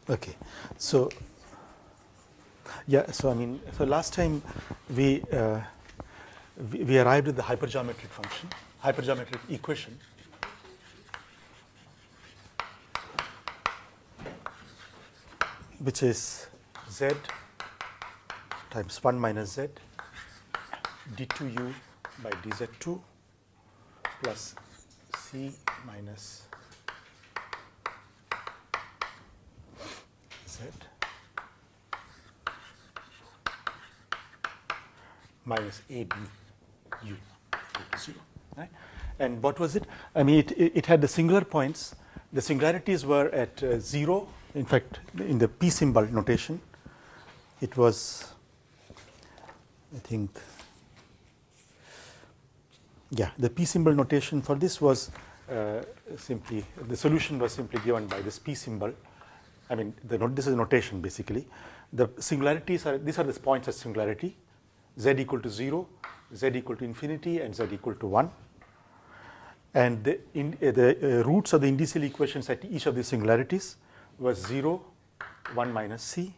Okay, so yeah, so I mean, so last time we we arrived at the hypergeometric function, hypergeometric equation, which is z times 1 minus z d2u by dz2 plus c minus z minus ab u equal to 0, right? And what was it? I mean, it had the singular points. The singularities were at 0. In fact, in the p symbol notation, it was, I think, yeah, the p symbol notation for this was simply, the solution was simply given by this p symbol. I mean, this is notation basically. The singularities are, these are the points at singularity, z equal to 0, z equal to infinity, and z equal to 1. And the roots of the indicial equations at each of these singularities was 0, 1 minus c.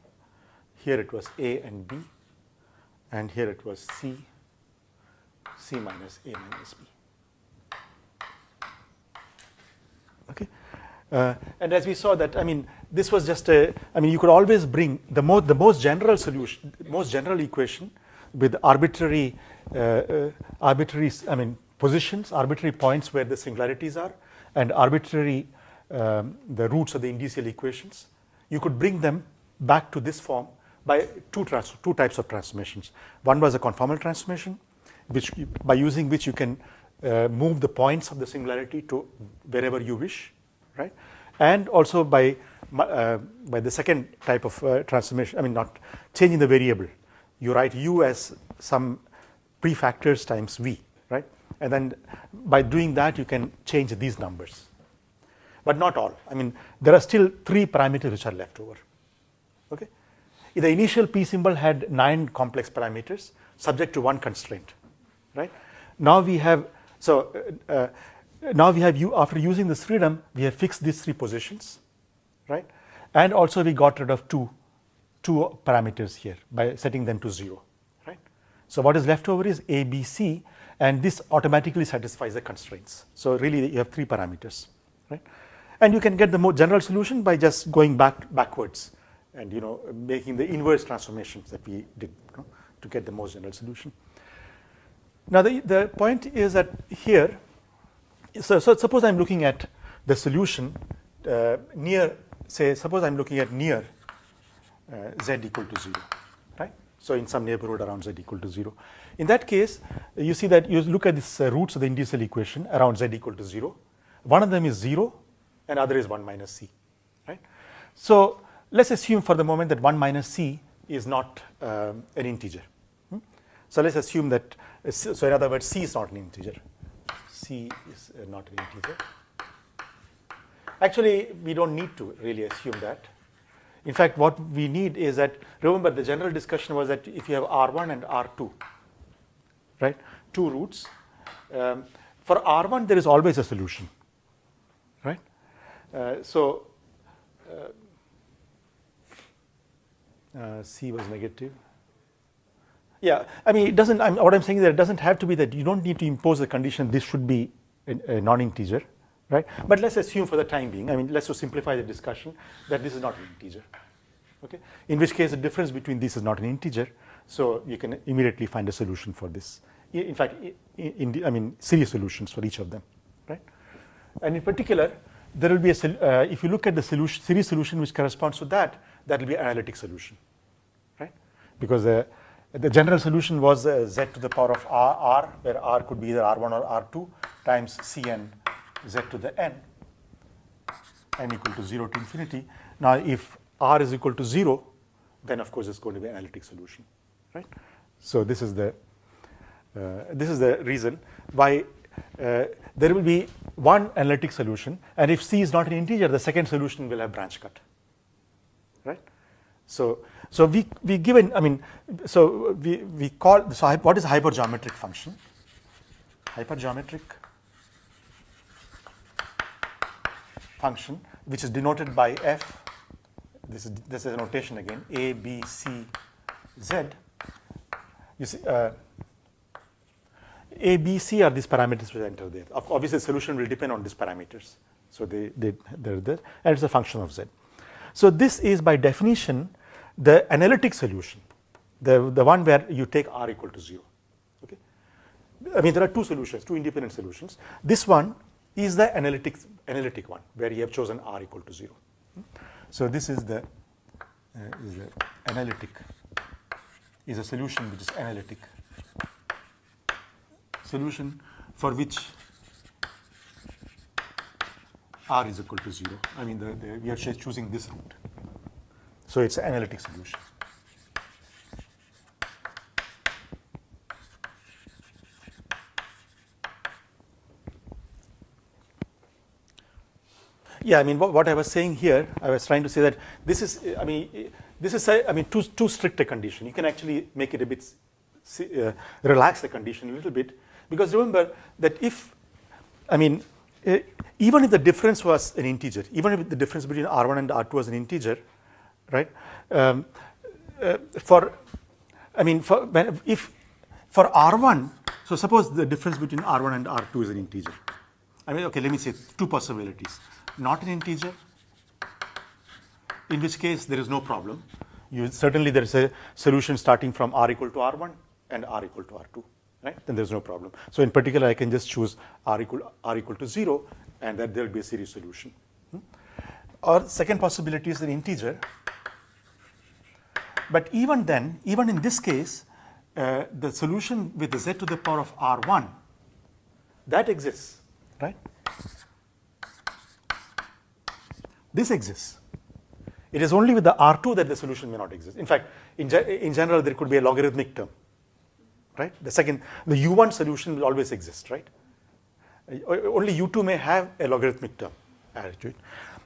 Here it was a and b, and here it was c, c minus a minus b. Okay. And as we saw that, I mean, this was just a, I mean, you could always bring the most general solution, most general equation with arbitrary, I mean, positions, arbitrary points where the singularities are, and arbitrary the roots of the indicial equations. You could bring them back to this form by two types of transformations. One was a conformal transformation, which by using which you can move the points of the singularity to wherever you wish, right? And also by the second type of transformation, I mean, not changing the variable. You write u as some prefactors times v, right? And then by doing that, you can change these numbers. But not all. I mean, there are still 3 parameters which are left over. Okay? The initial p symbol had 9 complex parameters subject to one constraint, right? Now we have, so now we have after using this freedom, we have fixed these 3 positions, right? And also we got rid of two parameters here by setting them to 0, right? So what is left over is a, b, c, and this automatically satisfies the constraints. So really you have 3 parameters, right? And you can get the more general solution by just going backwards and, you know, making the inverse transformations that we did, you know, to get the most general solution. Now the point is that here, so suppose I'm looking at the solution near, say, suppose I'm looking at near z equal to 0, right? So in some neighborhood around z equal to 0. In that case, you see that you look at this roots of the indicial equation around z equal to 0. One of them is 0, and other is 1 minus c, right? So let's assume for the moment that 1 minus c is not an integer. So let's assume that, so in other words, c is not an integer. C is not an integer. Actually, we don't need to really assume that. In fact, what we need is that, remember the general discussion was that if you have R1 and R2, right, 2 roots, for R1 there is always a solution, right? C was negative. Yeah, I mean, it doesn't, what I'm saying is that it doesn't have to be that you don't need to impose the condition this should be a non-integer, right? But let's assume for the time being, I mean, let's just simplify the discussion that this is not an integer, okay? In which case the difference between these is not an integer, so you can immediately find a solution for this. In fact, I mean, series solutions for each of them, right? And in particular, there will be a, if you look at the solution, series solution which corresponds to that, that will be an analytic solution, right? Because the general solution was z to the power of r, where r could be either r1 or r2 times cn z to the n equal to 0 to infinity. Now, if r is equal to 0, then of course it's going to be an analytic solution, right? So this is the reason why there will be one analytic solution, and if c is not an integer, the second solution will have branch cut, right? So we given, I mean, so we call, so what is a hypergeometric function? Hypergeometric function, which is denoted by f, this is a notation again, A, B, C, Z. You see, A, B, C are these parameters which enter there. Obviously, the solution will depend on these parameters. So they're there, and it's a function of Z. So this is by definition the analytic solution, the one where you take R equal to 0. Okay, I mean there are two solutions, two independent solutions. This one is the analytic one where you have chosen R equal to 0. So this is the analytic, is a solution which is analytic solution for which R is equal to 0. I mean we are choosing this route. So it's an analytic solution. Yeah, I mean what I was saying here, I was trying to say that this is, too strict a condition. You can actually make it a bit, relax the condition a little bit, because remember that if, even if the difference was an integer, even if the difference between R1 and R2 was an integer, right? For R1, so suppose the difference between R1 and R2 is an integer. Okay, let me say two possibilities. Not an integer, in which case there is no problem. Certainly there is a solution starting from R equal to R1 and R equal to R2, right? Then there's no problem. So in particular, I can just choose R equal to 0, and that there will be a series solution. Or second possibility is an integer. But even then, even in this case, the solution with the z to the power of R1, that exists, right? This exists. It is only with the R2 that the solution may not exist. In fact, in general, there could be a logarithmic term, right? The U1 solution will always exist, right? Only U2 may have a logarithmic term added to it,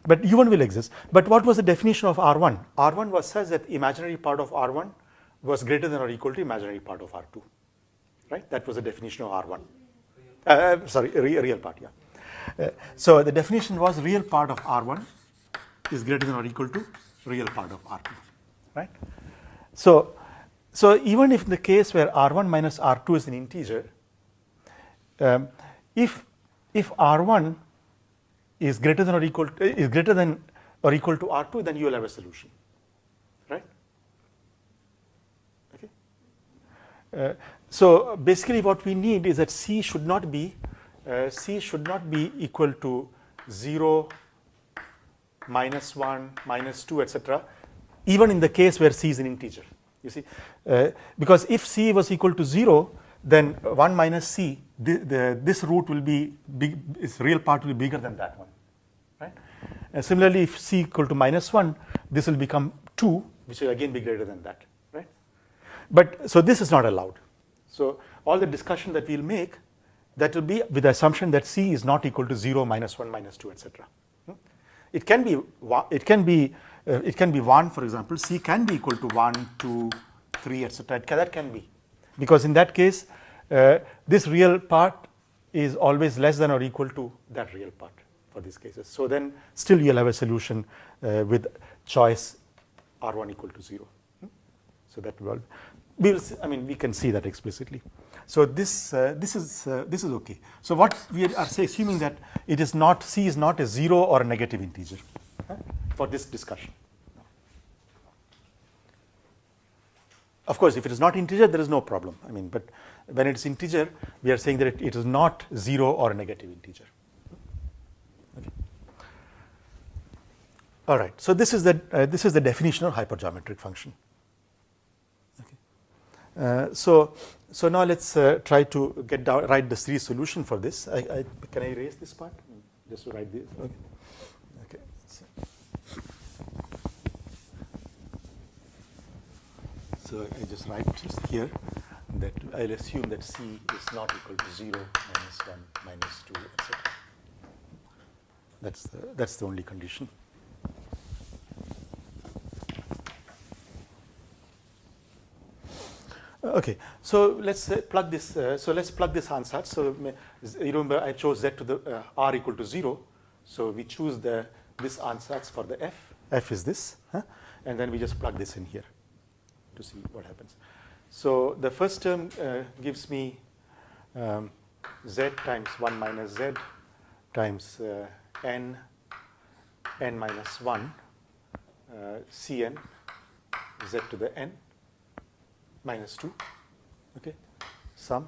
but U1 will exist. But what was the definition of R1? R1 was such that imaginary part of R1 was greater than or equal to imaginary part of R2, right? That was the definition of R1. Real part, yeah. So the definition was real part of R1 is greater than or equal to real part of R2, right? So even if the case where R1 minus R2 is an integer, if R1 is greater than or equal to R2, then you will have a solution, right? Okay. So basically, what we need is that C should not be equal to 0, -1, -2, etc. Even in the case where C is an integer, you see, because if C was equal to 0, then 1 minus C, this root will be big, its real part will be bigger than that one, right? And similarly, if C equal to -1, this will become 2, which will again be greater than that, right? But so this is not allowed. So all the discussion that we'll make, that will be with the assumption that C is not equal to 0, -1, -2, etc. It can be 1, for example. C can be equal to 1, 2, 3, etc. That can be, because in that case, this real part is always less than or equal to that real part for these cases. So then still you'll have a solution with choice R1 equal to 0. So that will, we can see that explicitly. So this is okay. So what we are assuming that it is not, C is not a 0 or a negative integer for this discussion. Of course, if it is not integer, there is no problem. But when it is integer, we are saying that it is not 0 or a negative integer. Okay. All right. So this is the definition of hypergeometric function. Okay. So now let's try to write the series solution for this. Can I erase this part? Just to write this. Okay. Okay. So I just write here that I'll assume that C is not equal to 0, -1, -2, etc. That's the only condition. Okay, so let's plug this. Let's plug this ansatz. So you remember I chose Z to the R equal to 0. So we choose this ansatz for the F. F is this. and then we just plug this in here to see what happens. So the first term gives me z times 1 minus z times n minus 1 Cn z to the n minus 2, okay, sum,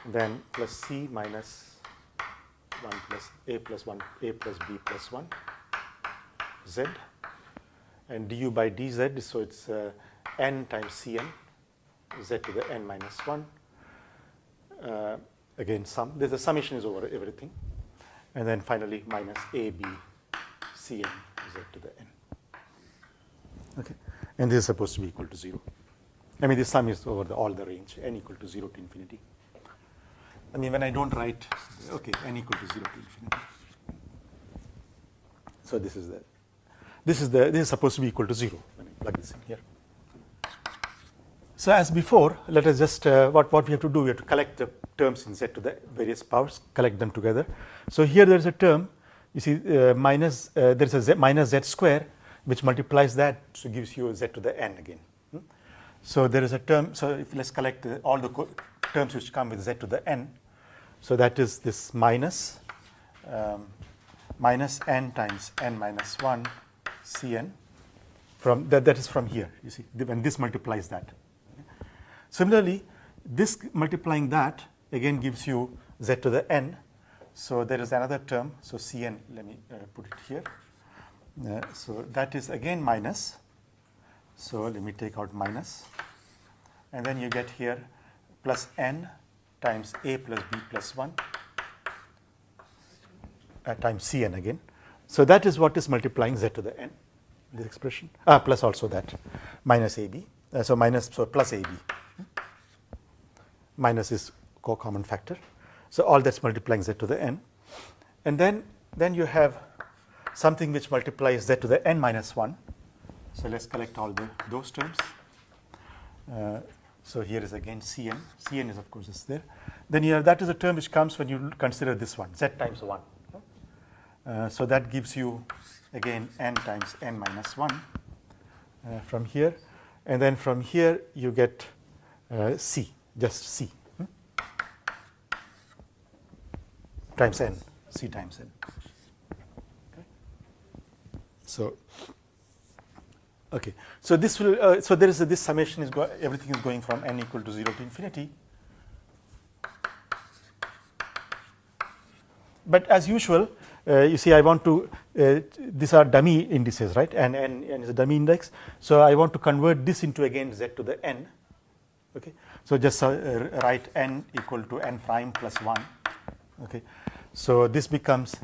then plus C minus 1 plus A plus 1, A plus B plus 1, Z, and du by dz, so it's n times Cn, z to the n minus 1, again sum, the summation is over everything, and then finally minus AB Cn z to the n. Okay, and this is supposed to be equal to 0. I mean, this sum is over all the range, n equal to 0 to infinity. I mean, when I don't write, okay, n equal to 0 to infinity. So this is the, this is supposed to be equal to 0 when I plug this in here. So as before, let us just, what we have to do, we have to collect the terms in z to the various powers, collect them together. So here there is a term, you see, there is a z, minus z square, which multiplies that, so gives you z to the n again. So there is a term, so if let's collect all the terms which come with z to the n. So that is this minus n times n minus 1 Cn, from that is from here, you see, when this multiplies that. Similarly, this multiplying that again gives you z to the n. So there is another term, so Cn, let me put it here. So that is again minus. So let me take out minus. And then you get here plus n times A plus B plus 1 times Cn again. So that is what is multiplying z to the n, this expression. Plus also that, minus AB. So plus AB. Minus is co-common factor. So all that's multiplying z to the n. And then you have something which multiplies z to the n minus 1. So let's collect all those terms. So here is again Cn. Cn is, of course, is there. Then here, that is a term which comes when you consider this one, z times 1. So that gives you again n times n minus 1 from here. And then from here you get C, just C, times n, C times n. Okay. So okay, so this will so there is this summation is everything is going from n equal to 0 to infinity. But as usual, you see, I want to these are dummy indices, right? And n is a dummy index. So I want to convert this into again z to the n. Okay, so just write n equal to n prime plus 1. Okay, so this becomes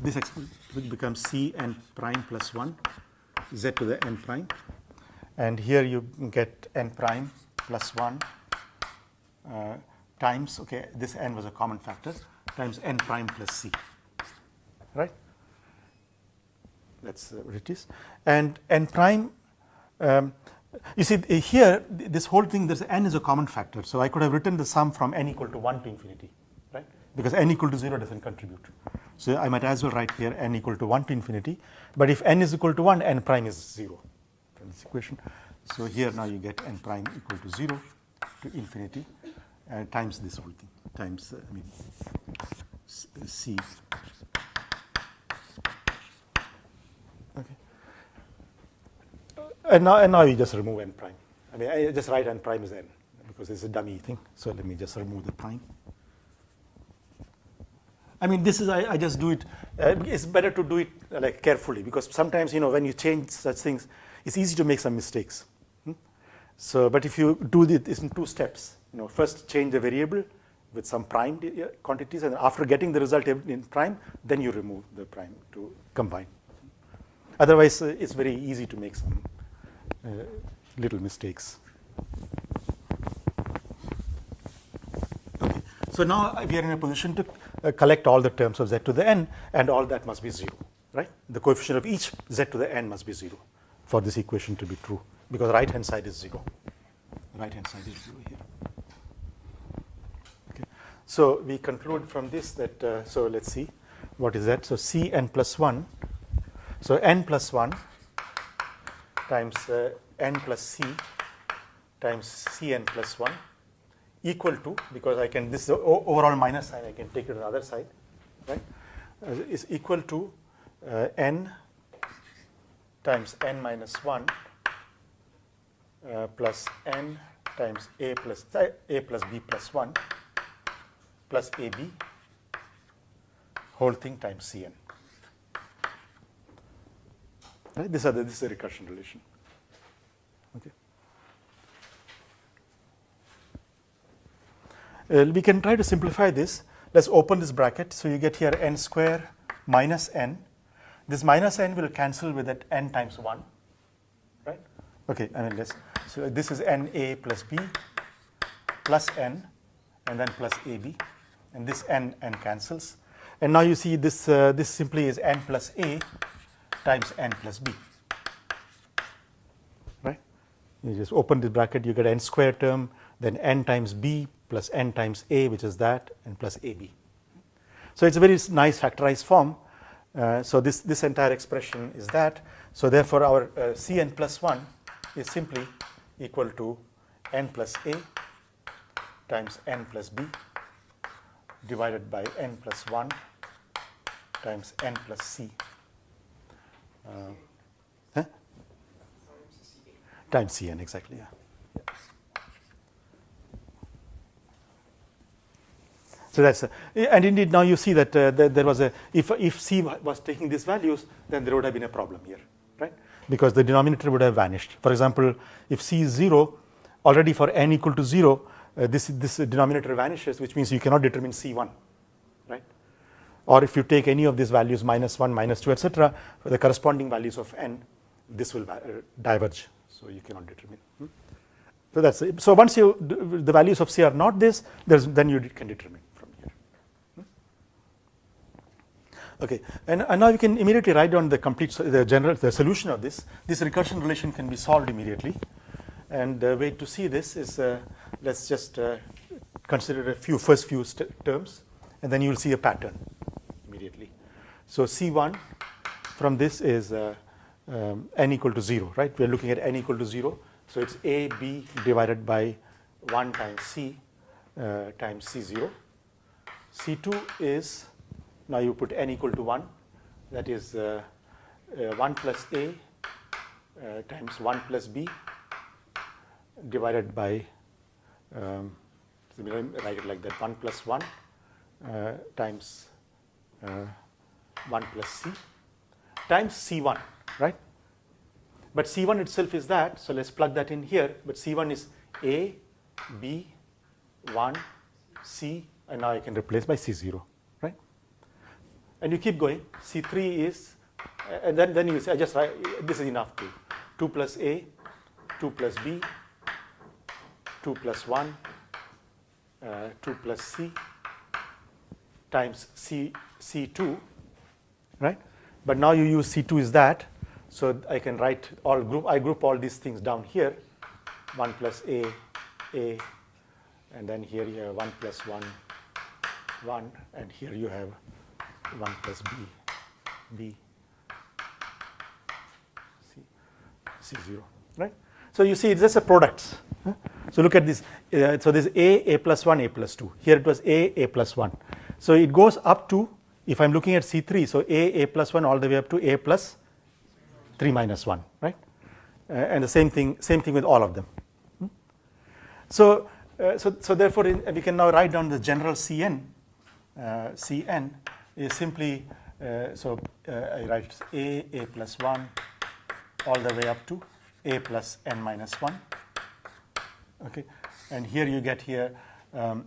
C n prime plus 1 z to the n prime. And here you get n prime plus 1 times, okay, this n was a common factor, times n prime plus C, right? That's what it is. And n prime, you see here, this whole thing, there's n is a common factor. So I could have written the sum from n equal to 1 to infinity, right? Because n equal to 0 doesn't contribute. So I might as well write here n equal to 1 to infinity. But if n is equal to 1, n prime is 0. From this equation. So here now you get n prime equal to 0 to infinity times this whole thing, times C. Okay. And now you just remove n prime. I mean, I just write n prime as n because it's a dummy thing. So let me just remove the prime. I mean, this is, I just do it, it's better to do it like carefully, because sometimes, you know, when you change such things, it's easy to make some mistakes. So, but if you do this in 2 steps, you know, first change the variable with some prime quantities, and after getting the result in prime, then you remove the prime to combine. Otherwise, it's very easy to make some little mistakes. Okay, so now we are in a position to collect all the terms of z to the n, and all that must be 0, right? The coefficient of each z to the n must be 0 for this equation to be true, because right hand side is 0. Right hand side is 0 here. Okay. So we conclude from this that, so let's see, what is that? So C n plus 1. So n plus 1 times n plus c times cn plus 1 equal to, because I can, this is the overall minus sign, I can take it to the other side, right, is equal to n times n minus 1 plus n times a plus b plus 1 plus ab whole thing times cn. Right? This is a recursion relation. Okay. We can try to simplify this. Let's open this bracket. So you get here n square minus n. This minus n will cancel with that n times 1. Right? Okay, I mean, so this is na plus b plus n and then plus ab. And this n cancels. And now you see this, this simply is n plus a times n plus b. Right? You just open the bracket, you get n square term, then n times b plus n times a, which is that, and plus ab. So it's a very nice factorized form. So this entire expression is that. So therefore our cn plus 1 is simply equal to n plus a times n plus b divided by n plus 1 times n plus c times cn, exactly, yeah. So that's and indeed now you see that there was a, if c was taking these values, then there would have been a problem here, right? Because the denominator would have vanished. For example, if c is 0, already for n equal to 0, this denominator vanishes, which means you cannot determine c1, right? Or if you take any of these values, minus 1, minus 2, etc., for the corresponding values of n, this will diverge, so you cannot determine. So that's it. So once you the values of c are not this, then you can determine from here. Okay, and now you can immediately write down the complete, the solution of this. This recursion relation can be solved immediately, and the way to see this is let's just consider first few terms, and then you will see a pattern immediately. So c1 from this is n equal to 0, right? We are looking at n equal to 0. So it's a, b divided by 1 times c times c0. c2 is, now you put n equal to 1, that is 1 plus a times 1 plus b divided by, so we write it like that, 1 plus 1 times 1 plus c times c1, right? But c1 itself is that, so let's plug that in here. But c1 is a, b, 1, c, and now I can replace by c0, right? And you keep going. c3 is, and then you say, I just write, this is enough to 2 plus a, 2 plus b, 2 plus 1, 2 plus c times c2, right? But now you use c2 is that. So I can write I group all these things down here, 1 plus a, and then here you have 1 plus 1, 1, and here you have 1 plus b, c0, right? So you see it's just a product. So look at this. So this a plus 1, a plus 2. Here it was a plus 1. So it goes up to, if I'm looking at c3, so a plus 1 all the way up to a plus 3 minus 1, right? And the same thing with all of them. So therefore, we can now write down the general Cn. Cn is simply, I write a plus 1 all the way up to a plus n minus 1. Okay, and here you get here 1.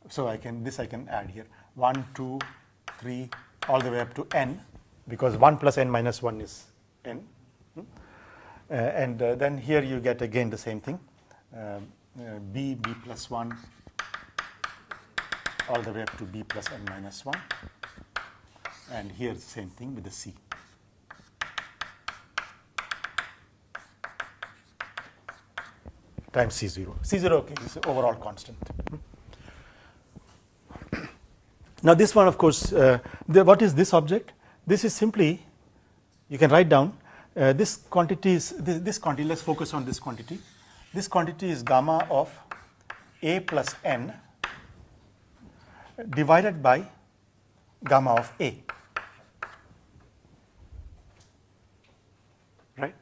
So I can add here 1, 2, 3 all the way up to n. Because 1 plus n minus 1 is n. And then here you get again the same thing, b plus 1 all the way up to b plus n minus 1. And here the same thing with the c. Times c0. c0, okay, is the overall constant. Now this one, of course, what is this object? This is simply you can write down this quantity is this quantity. Let's focus on this quantity. This quantity is gamma of A plus n divided by gamma of A, right?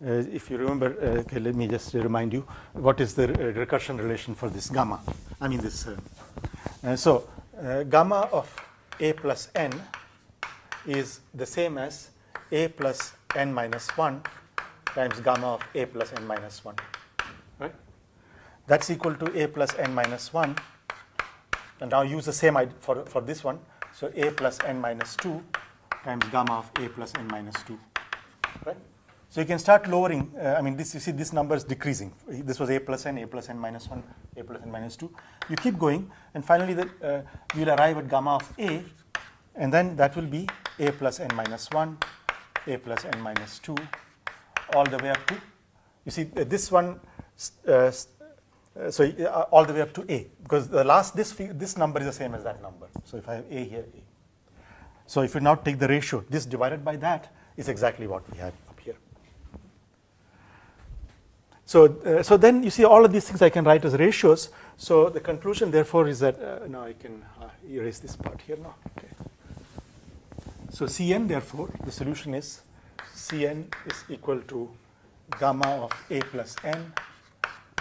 If you remember, okay, let me just remind you what is the recursion relation for this gamma. I mean this. So gamma of A plus n is the same as A plus n minus 1 times gamma of A plus n minus 1, right? That's equal to A plus n minus 1, and now use the same for this one. So A plus n minus 2 times gamma of A plus n minus 2, right? So you can start lowering. I mean, this, you see this number is decreasing. This was A plus n minus 1, A plus n minus 2. You keep going, and finally you will arrive at gamma of A, and then that will be A plus n minus 1, A plus n minus 2, all the way up to, you see this one, all the way up to A, because the last, this number is the same as that number. So if I have A here, A. So if you now take the ratio, this divided by that is exactly what we have up here. So then you see all of these things I can write as ratios. So the conclusion therefore is that, now I can erase this part here now. Okay. So Cn therefore, the solution is Cn is equal to gamma of A plus n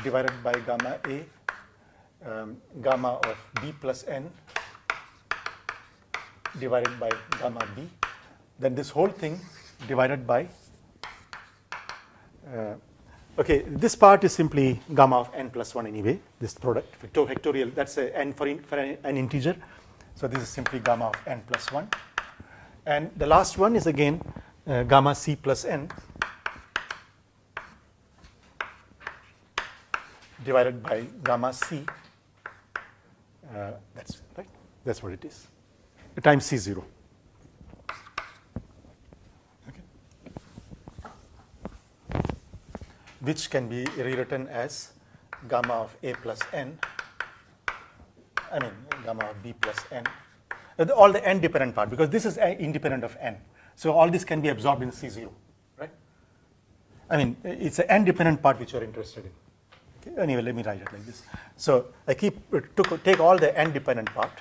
divided by gamma A, gamma of B plus n divided by gamma B. Then this whole thing divided by, okay, this part is simply gamma of n plus 1 anyway, this product, factorial, that's a n for an integer. So this is simply gamma of n plus 1. And the last one is again gamma C plus n divided by gamma C, that's right, that's what it is, times C0. Okay. Which can be rewritten as gamma of A plus n, I mean gamma of B plus n, all the n dependent part, because this is independent of n. So all this can be absorbed in C0, right? I mean, it's an n dependent part which you are interested in. Okay. Anyway, let me write it like this. So I take all the n dependent part,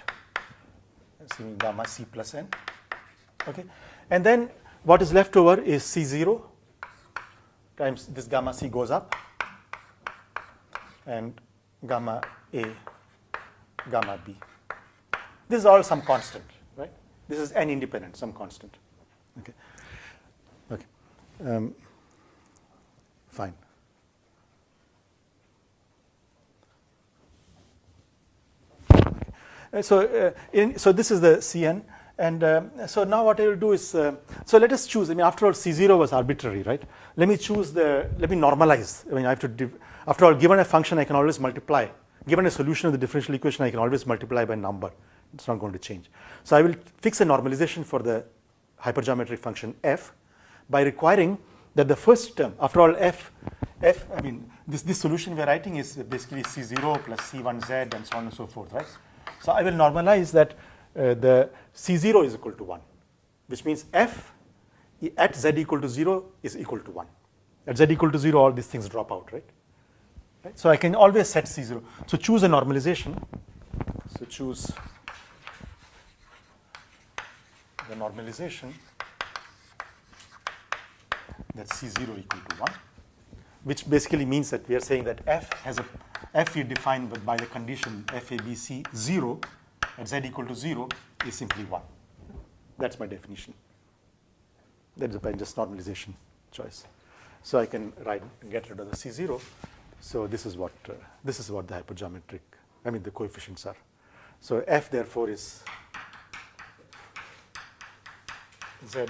assuming gamma C plus n, okay, and then what is left over is C0 times this gamma C goes up, and gamma A, gamma B. This is all some constant, right? This is n independent, some constant. Okay. Okay. Fine. Okay. So this is the Cn, and so now what I will do is, so let us choose. I mean, after all, C0 was arbitrary, right? Let me normalize. I mean, I have to. After all, given a function, I can always multiply. Given a solution of the differential equation, I can always multiply by number. It's not going to change. So I will fix a normalization for the hypergeometric function f by requiring that the first term, after all f, I mean, this solution we are writing is basically C0 plus C1z and so on and so forth, right? So I will normalize that the C0 is equal to 1, which means f at z equal to 0 is equal to 1. At z equal to 0, all these things drop out, right? So I can always set C0. So choose a normalization. So choose the normalization that C0 equal to 1, which basically means that we are saying that f we define by the condition FABC 0 at z equal to 0 is simply 1. That's my definition. That is by just normalization choice. So I can get rid of the C0. So this is what the hypergeometric, I mean the coefficients are. So f therefore is z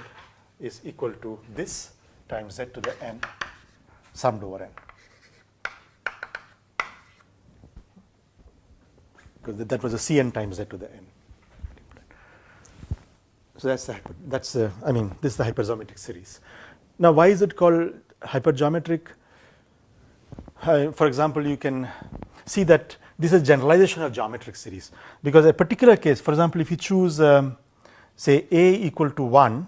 is equal to this times z to the n summed over n. Because that was a Cn times z to the n. So that's I mean, this is the hypergeometric series. Now, why is it called hypergeometric? For example, you can see that this is generalization of geometric series, because a particular case, for example, if you choose say a equal to 1,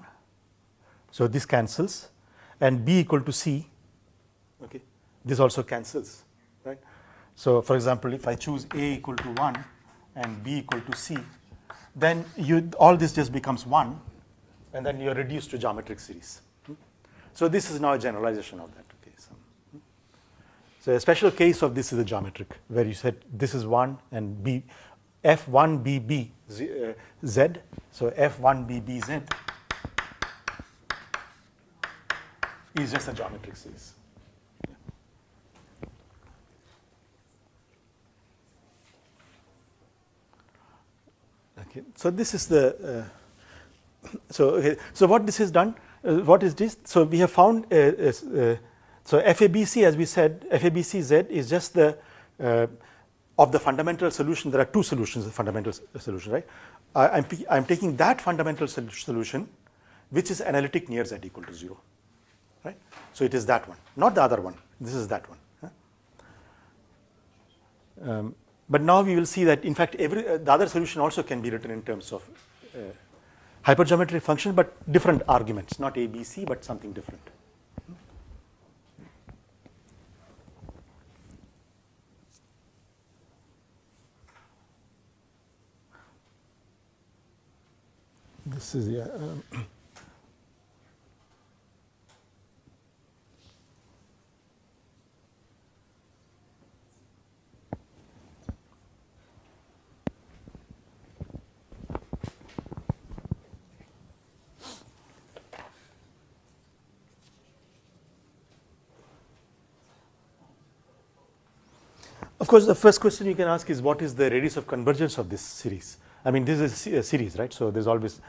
So this cancels, and B equal to C, okay, this also cancels, right? So for example, if I choose A equal to 1 and B equal to C, then all this just becomes 1, and then you're reduced to geometric series. So this is now a generalization of that. Okay, so a special case of this is a geometric, where you said this is 1 and B, F1BB Z, so F1BB Z is just a geometric series. Okay, so this is the so what this has done, what is this? So we have found so FABC, as we said, FABC Z is just the of the fundamental solution. There are two solutions, the fundamental solution, right? I'm taking that fundamental solution which is analytic near Z equal to 0, right? So it is that one, not the other one. This is that one. But now we will see that in fact the other solution also can be written in terms of hypergeometric function, but different arguments, not A, B, C, but something different. This is Of course, the first question you can ask is what is the radius of convergence of this series? I mean, this is a series, right? So there's always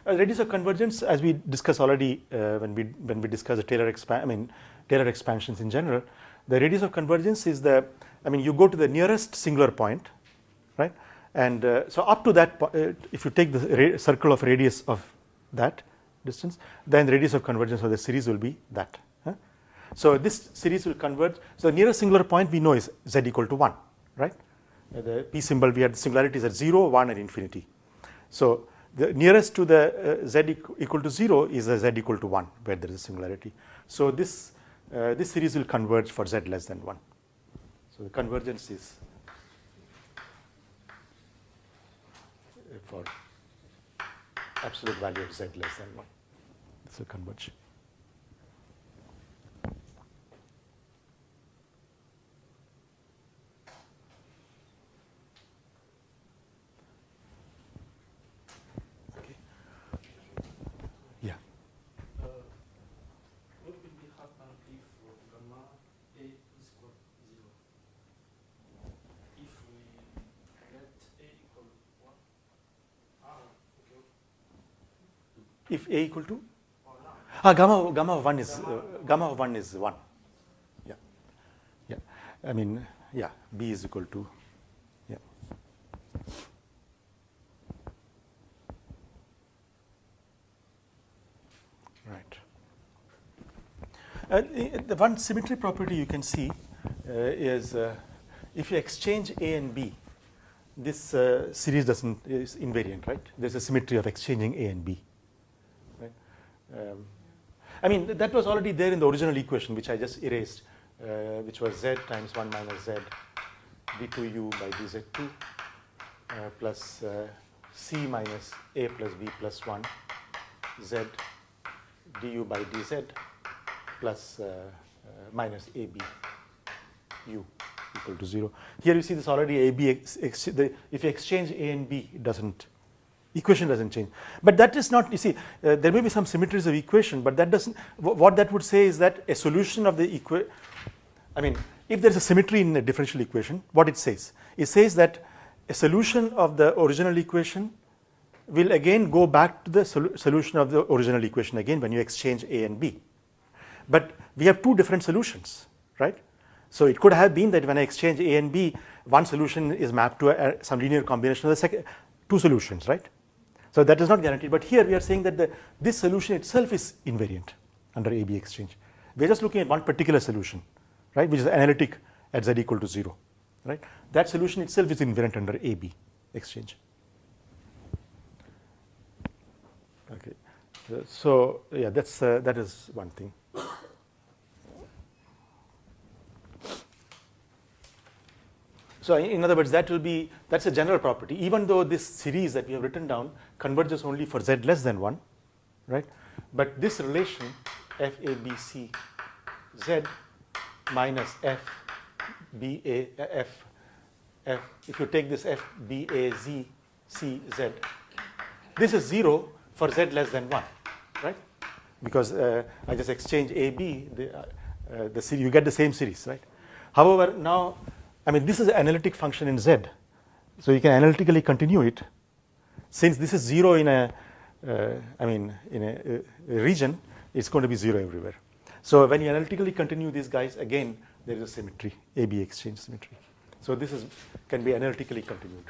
a radius of convergence, as we discussed already when we discuss the Taylor expansions in general. The radius of convergence is you go to the nearest singular point, right? And so up to that, if you take the circle of radius of that distance, then the radius of convergence of the series will be that. So this series will converge. So the nearest singular point we know is Z equal to 1, right? The P symbol, we had the singularities at 0, 1, and infinity. So the nearest to the Z equal to 0 is a Z equal to 1, where there is a singularity. So this series will converge for Z less than 1. So the convergence is for absolute value of Z less than 1. This will converge. If A equal to gamma of 1 is 1. Yeah. I mean, yeah, B is equal to, yeah. Right. The one symmetry property you can see is if you exchange A and B, this series is invariant, right? There's a symmetry of exchanging A and B. I mean, that was already there in the original equation, which I just erased, which was Z times 1 minus Z d2u by dz2 plus C minus A plus B plus 1 Z du by dz plus minus AB u equal to 0. Here you see this already AB, if you exchange A and B, it doesn't, equation doesn't change. But that is not, you see, there may be some symmetries of equation, but that doesn't, what that would say is that a solution of the I mean, if there is a symmetry in a differential equation, what it says that a solution of the original equation will again go back to the solution of the original equation again when you exchange A and B. But we have two different solutions, right? So it could have been that when I exchange A and B, one solution is mapped to some linear combination of the two solutions, right? So that is not guaranteed. But here we are saying that this solution itself is invariant under AB exchange. We are just looking at one particular solution, right, which is analytic at Z equal to 0, right? That solution itself is invariant under AB exchange. Okay. So yeah, that is one thing. So in other words, that's a general property. Even though this series that we have written down converges only for z less than 1, right? But this relation f a b c z minus f b a f f, if you take this f b a z c z, this is 0 for z less than 1, right? Because I just exchange a b, the series, you get the same series, right? However, now, I mean, this is an analytic function in z, so you can analytically continue it. Since this is 0 in a, in a region, it's going to be 0 everywhere. So when you analytically continue these guys, again, there is a symmetry, A-B exchange symmetry. So this can be analytically continued.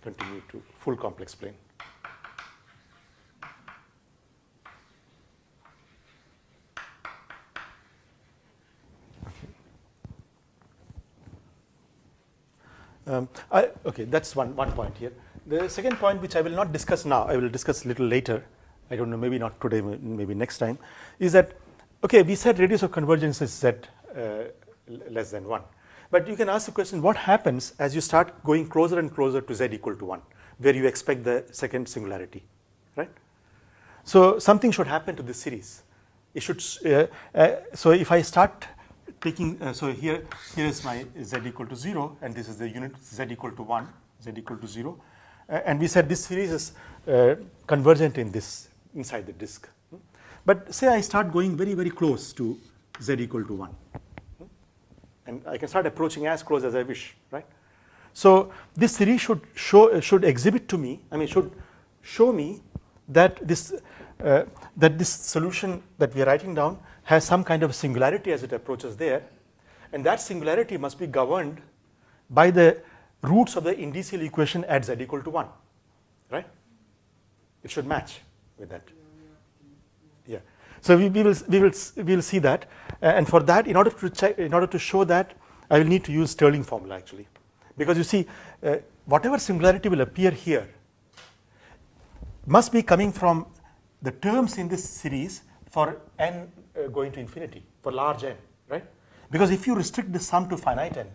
Continue to full complex plane. Okay, that's one point here. The second point, which I will not discuss now, I will discuss a little later, I don't know, maybe not today, maybe next time, is that, okay, we said radius of convergence is z less than 1. But you can ask the question, what happens as you start going closer and closer to z equal to 1, where you expect the second singularity, right? So something should happen to this series. It should, so if I start taking, so here is my z equal to 0, and this is the unit z equal to 1, z equal to 0. And we said this series is convergent in this, inside the disk. But say I start going very, very close to z equal to 1. And I can start approaching as close as I wish, right? So this series should exhibit to me, should show me that this solution that we are writing down has some kind of singularity as it approaches there, and that singularity must be governed by the roots of the indicial equation at z equal to 1, right? It should match with that. Yeah. So we will see that, and for that, in order to show that, I will need to use Stirling formula actually, because you see, whatever singularity will appear here must be coming from the terms in this series for n going to infinity, for large n, right? Because if you restrict this sum to finite n,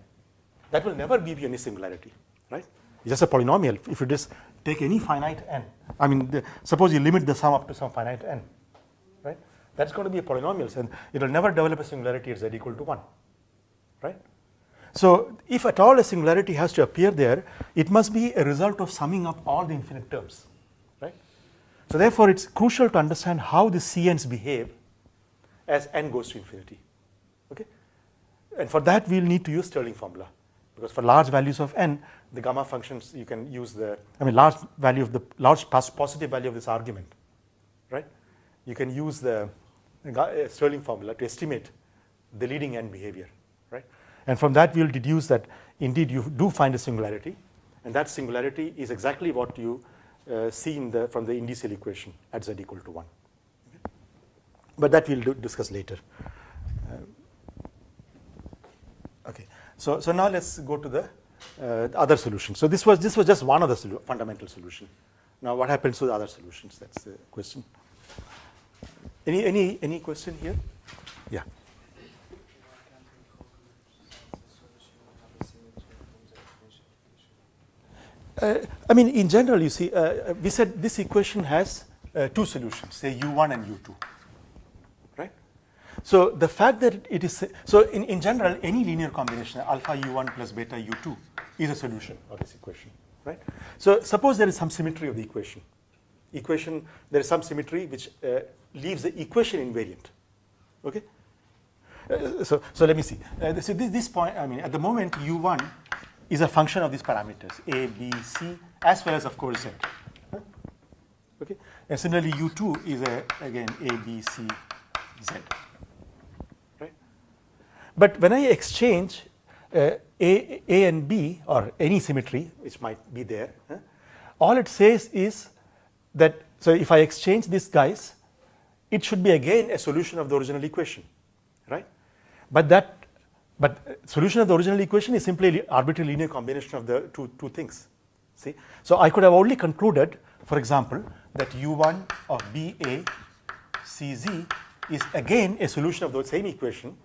that will never give you any singularity, right? It's just a polynomial. If you just take any finite n, suppose you limit the sum up to some finite n, right? That's going to be a polynomial, and it will never develop a singularity at z equal to 1, right? So if at all a singularity has to appear there, it must be a result of summing up all the infinite terms, right? So therefore, it's crucial to understand how the Cn's behave as n goes to infinity, okay? And for that, we'll need to use Stirling formula, because for large values of n, the gamma functions, you can use the, large positive value of this argument, right? You can use the Stirling formula to estimate the leading n behavior, right? And from that, we'll deduce that indeed you do find a singularity, and that singularity is exactly what you see from the indicial equation at z equal to 1. Okay? But that we'll discuss later. Okay. So now let's go to the other solution. So this was just one of the fundamental solution. Now what happens to the other solutions? That's the question. Any question here? Yeah. In general, you see, we said this equation has two solutions, say u1 and u2, right? So the fact that it is, so in general, any linear combination, alpha u1 plus beta u2 is a solution of this equation, right? So suppose there is some symmetry of the equation. There is some symmetry which leaves the equation invariant, okay? So let me see. So this point, at the moment, u1 is a function of these parameters, a, b, c, as well as, of course, z. Okay? And similarly, u2 is, again, a, b, c, z. Right? But when I exchange a and b, or any symmetry, which might be there, all it says is that, so if I exchange these guys, it should be, again, a solution of the original equation. Right? But that But solution of the original equation is simply an arbitrary linear combination of the two things. See, so I could have only concluded, for example, that U1 of BA CZ is again a solution of the same equation,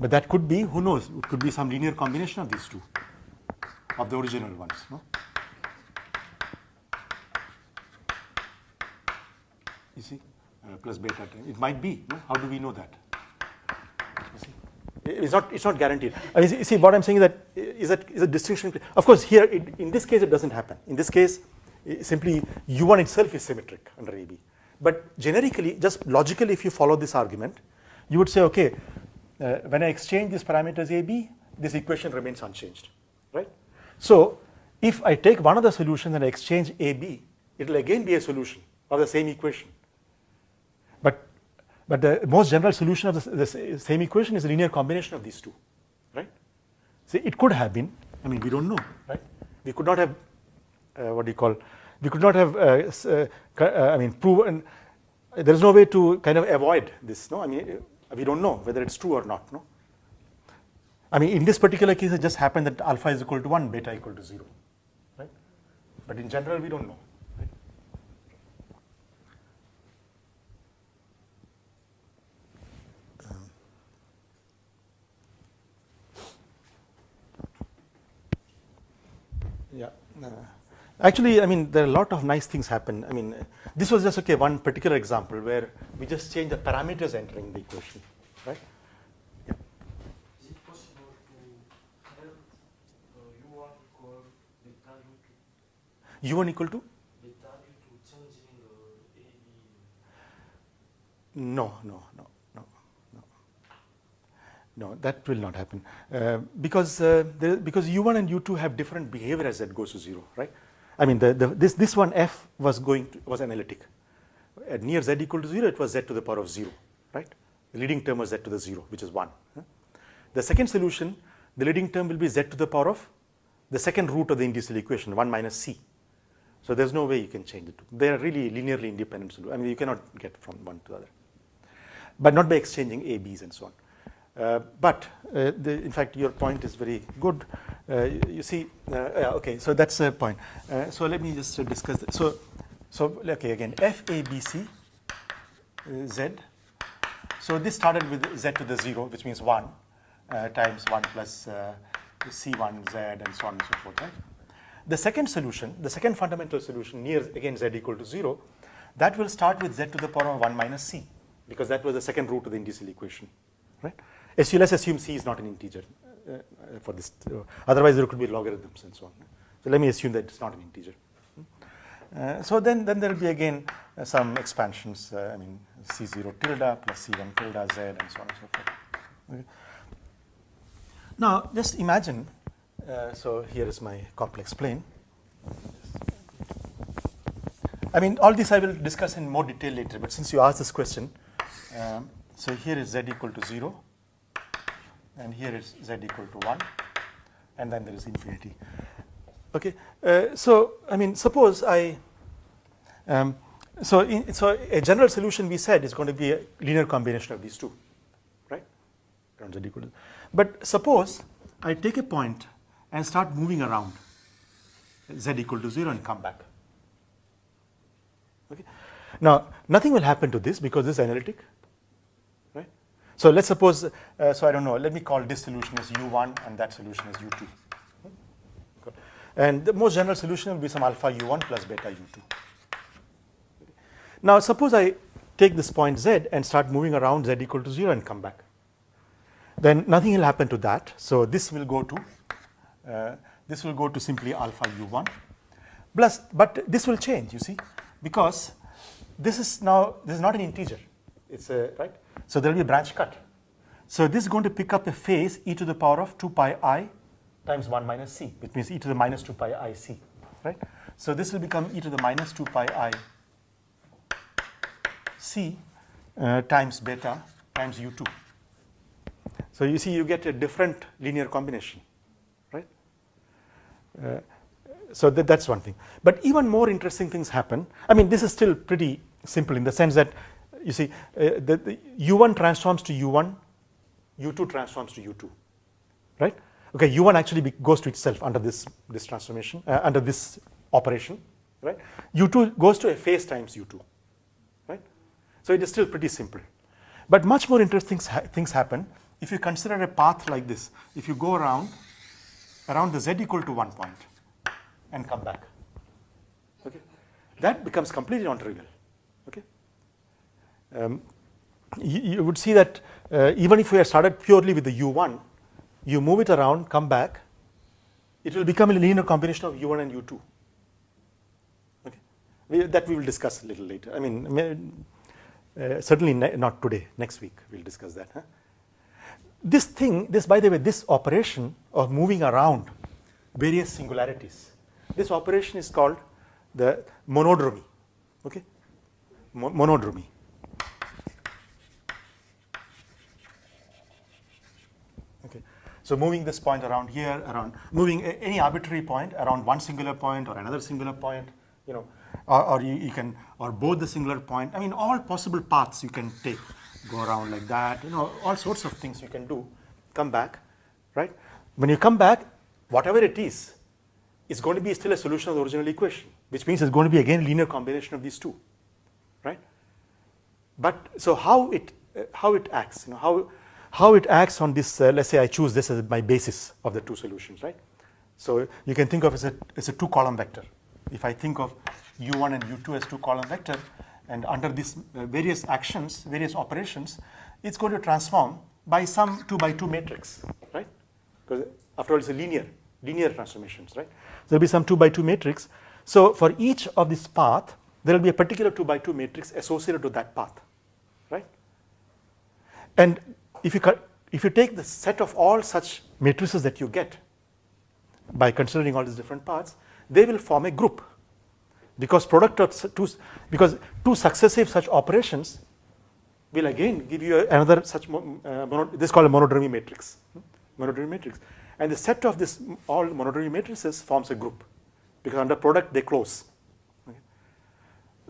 but that could be, who knows, it could be some linear combination of these two, of the original ones. No? You see, plus beta time. It might be. No? How do we know that? You see? It's not guaranteed. I mean, you see, what I'm saying is that is a distinction. Of course, here in this case it doesn't happen. In this case, simply U1 itself is symmetric under AB. But generically, just logically, if you follow this argument, you would say, okay, when I exchange these parameters AB, this equation remains unchanged, right? So if I take one of the solutions and I exchange AB, it will again be a solution of the same equation. But the most general solution of the same equation is a linear combination of these two, right? See, it could have been, I mean, we don't know, right? We could not have, what do you call, we could not have, I mean, proven, there is no way to kind of avoid this, no? I mean, we don't know whether it's true or not, no? I mean, in this particular case, it just happened that alpha is equal to 1, beta equal to 0, right? But in general, we don't know. Yeah. Actually, I mean, there are a lot of nice things happen. I mean, this was just one particular example where we just change the parameters entering the equation, right? Yeah. Is it possible to have U1 equal beta U2? U1 equal to? Beta U2 changing AB? No, that will not happen because U1 and U2 have different behavior as z goes to 0, right? I mean, this one f was analytic. At near z equal to 0, it was z to the power of 0, right? The leading term was z to the 0, which is 1. The second solution, the leading term will be z to the power of the second root of the indicial equation, 1 minus c. So there's no way you can change it. They are really linearly independent solutions. I mean, you cannot get from one to the other, but not by exchanging a, b's, and so on. In fact, your point is very good. You see, okay, so that's a point. So let me just discuss that. So okay, again, f, a, b, c, z. So this started with z to the 0, which means 1 times 1 plus c1 z and so on and so forth, right? The second solution, the second fundamental solution near, again, z equal to 0, that will start with z to the power of 1 minus c, because that was the second root of the indicial equation, right? Let's assume c is not an integer for this. Otherwise, there could be logarithms and so on. So let me assume that it's not an integer. So then there will be again some expansions. I mean, c0 tilde plus c1 tilde z and so on and so forth. Okay. Now just imagine. So here is my complex plane. I mean, all this I will discuss in more detail later. But since you asked this question, so here is z equal to 0. And here is z equal to 1, and then there is infinity. Okay, so I mean, suppose so a general solution we said is going to be a linear combination of these two, right? Around z equal to. But suppose I take a point and start moving around z equal to 0 and come back. Okay, now nothing will happen to this because this is analytic. So let's suppose, so I don't know, let me call this solution as U1 and that solution as U2. And the most general solution will be some alpha U1 plus beta U2. Now suppose I take this point Z and start moving around Z equal to 0 and come back. Then nothing will happen to that. So this will go to simply alpha U1 plus, but this will change, you see, because this is not an integer. It's right. So there will be a branch cut. So this is going to pick up a phase e to the power of 2 pi I times 1 minus c, which means e to the minus 2 pi I c, right? So this will become e to the minus 2 pi I c times beta times u2. So you see, you get a different linear combination, right? So that's one thing. But even more interesting things happen. I mean, this is still pretty simple in the sense that, you see, the U1 transforms to U1, U2 transforms to U2, right? Okay, u1 actually goes to itself under this transformation, under this operation, right? u2 goes to a phase times u2, right? So it is still pretty simple. But much more interesting things happen if you consider a path like this. If you go around the z equal to 1 point and come back, okay, that becomes completely non-trivial, okay. You would see that even if we had started purely with the u1, you move it around, come back, it will become a linear combination of u1 and u2. Okay, that we will discuss a little later. I mean, certainly not today. Next week we'll discuss that. Huh? This by the way, this operation of moving around various singularities, this operation is called the monodromy. Okay, monodromy. So moving this point around here, moving any arbitrary point around one singular point or another singular point, you know, or you can, or both the singular point. I mean, all possible paths you can take, go around like that, you know, all sorts of things you can do. Come back, right? When you come back, whatever it is going to be still a solution of the original equation, which means it's going to be again a linear combination of these two, right? But so how it acts, you know, how it acts on this, let's say I choose this as my basis of the two solutions, right? So you can think of it as a two-column vector. If I think of u1 and u2 as two-column vector, and under these various actions, various operations, it's going to transform by some 2 by 2 matrix, right? Because after all, it's a linear transformations, right? So there'll be some 2 by 2 matrix. So for each of this path, there will be a particular 2 by 2 matrix associated to that path, right? And if you take the set of all such matrices that you get by considering all these different paths, they will form a group, because two successive such operations will again give you another such this is called a monodromy matrix. Monodromy matrix, and the set of this all monodromy matrices forms a group, because under product they close. Okay.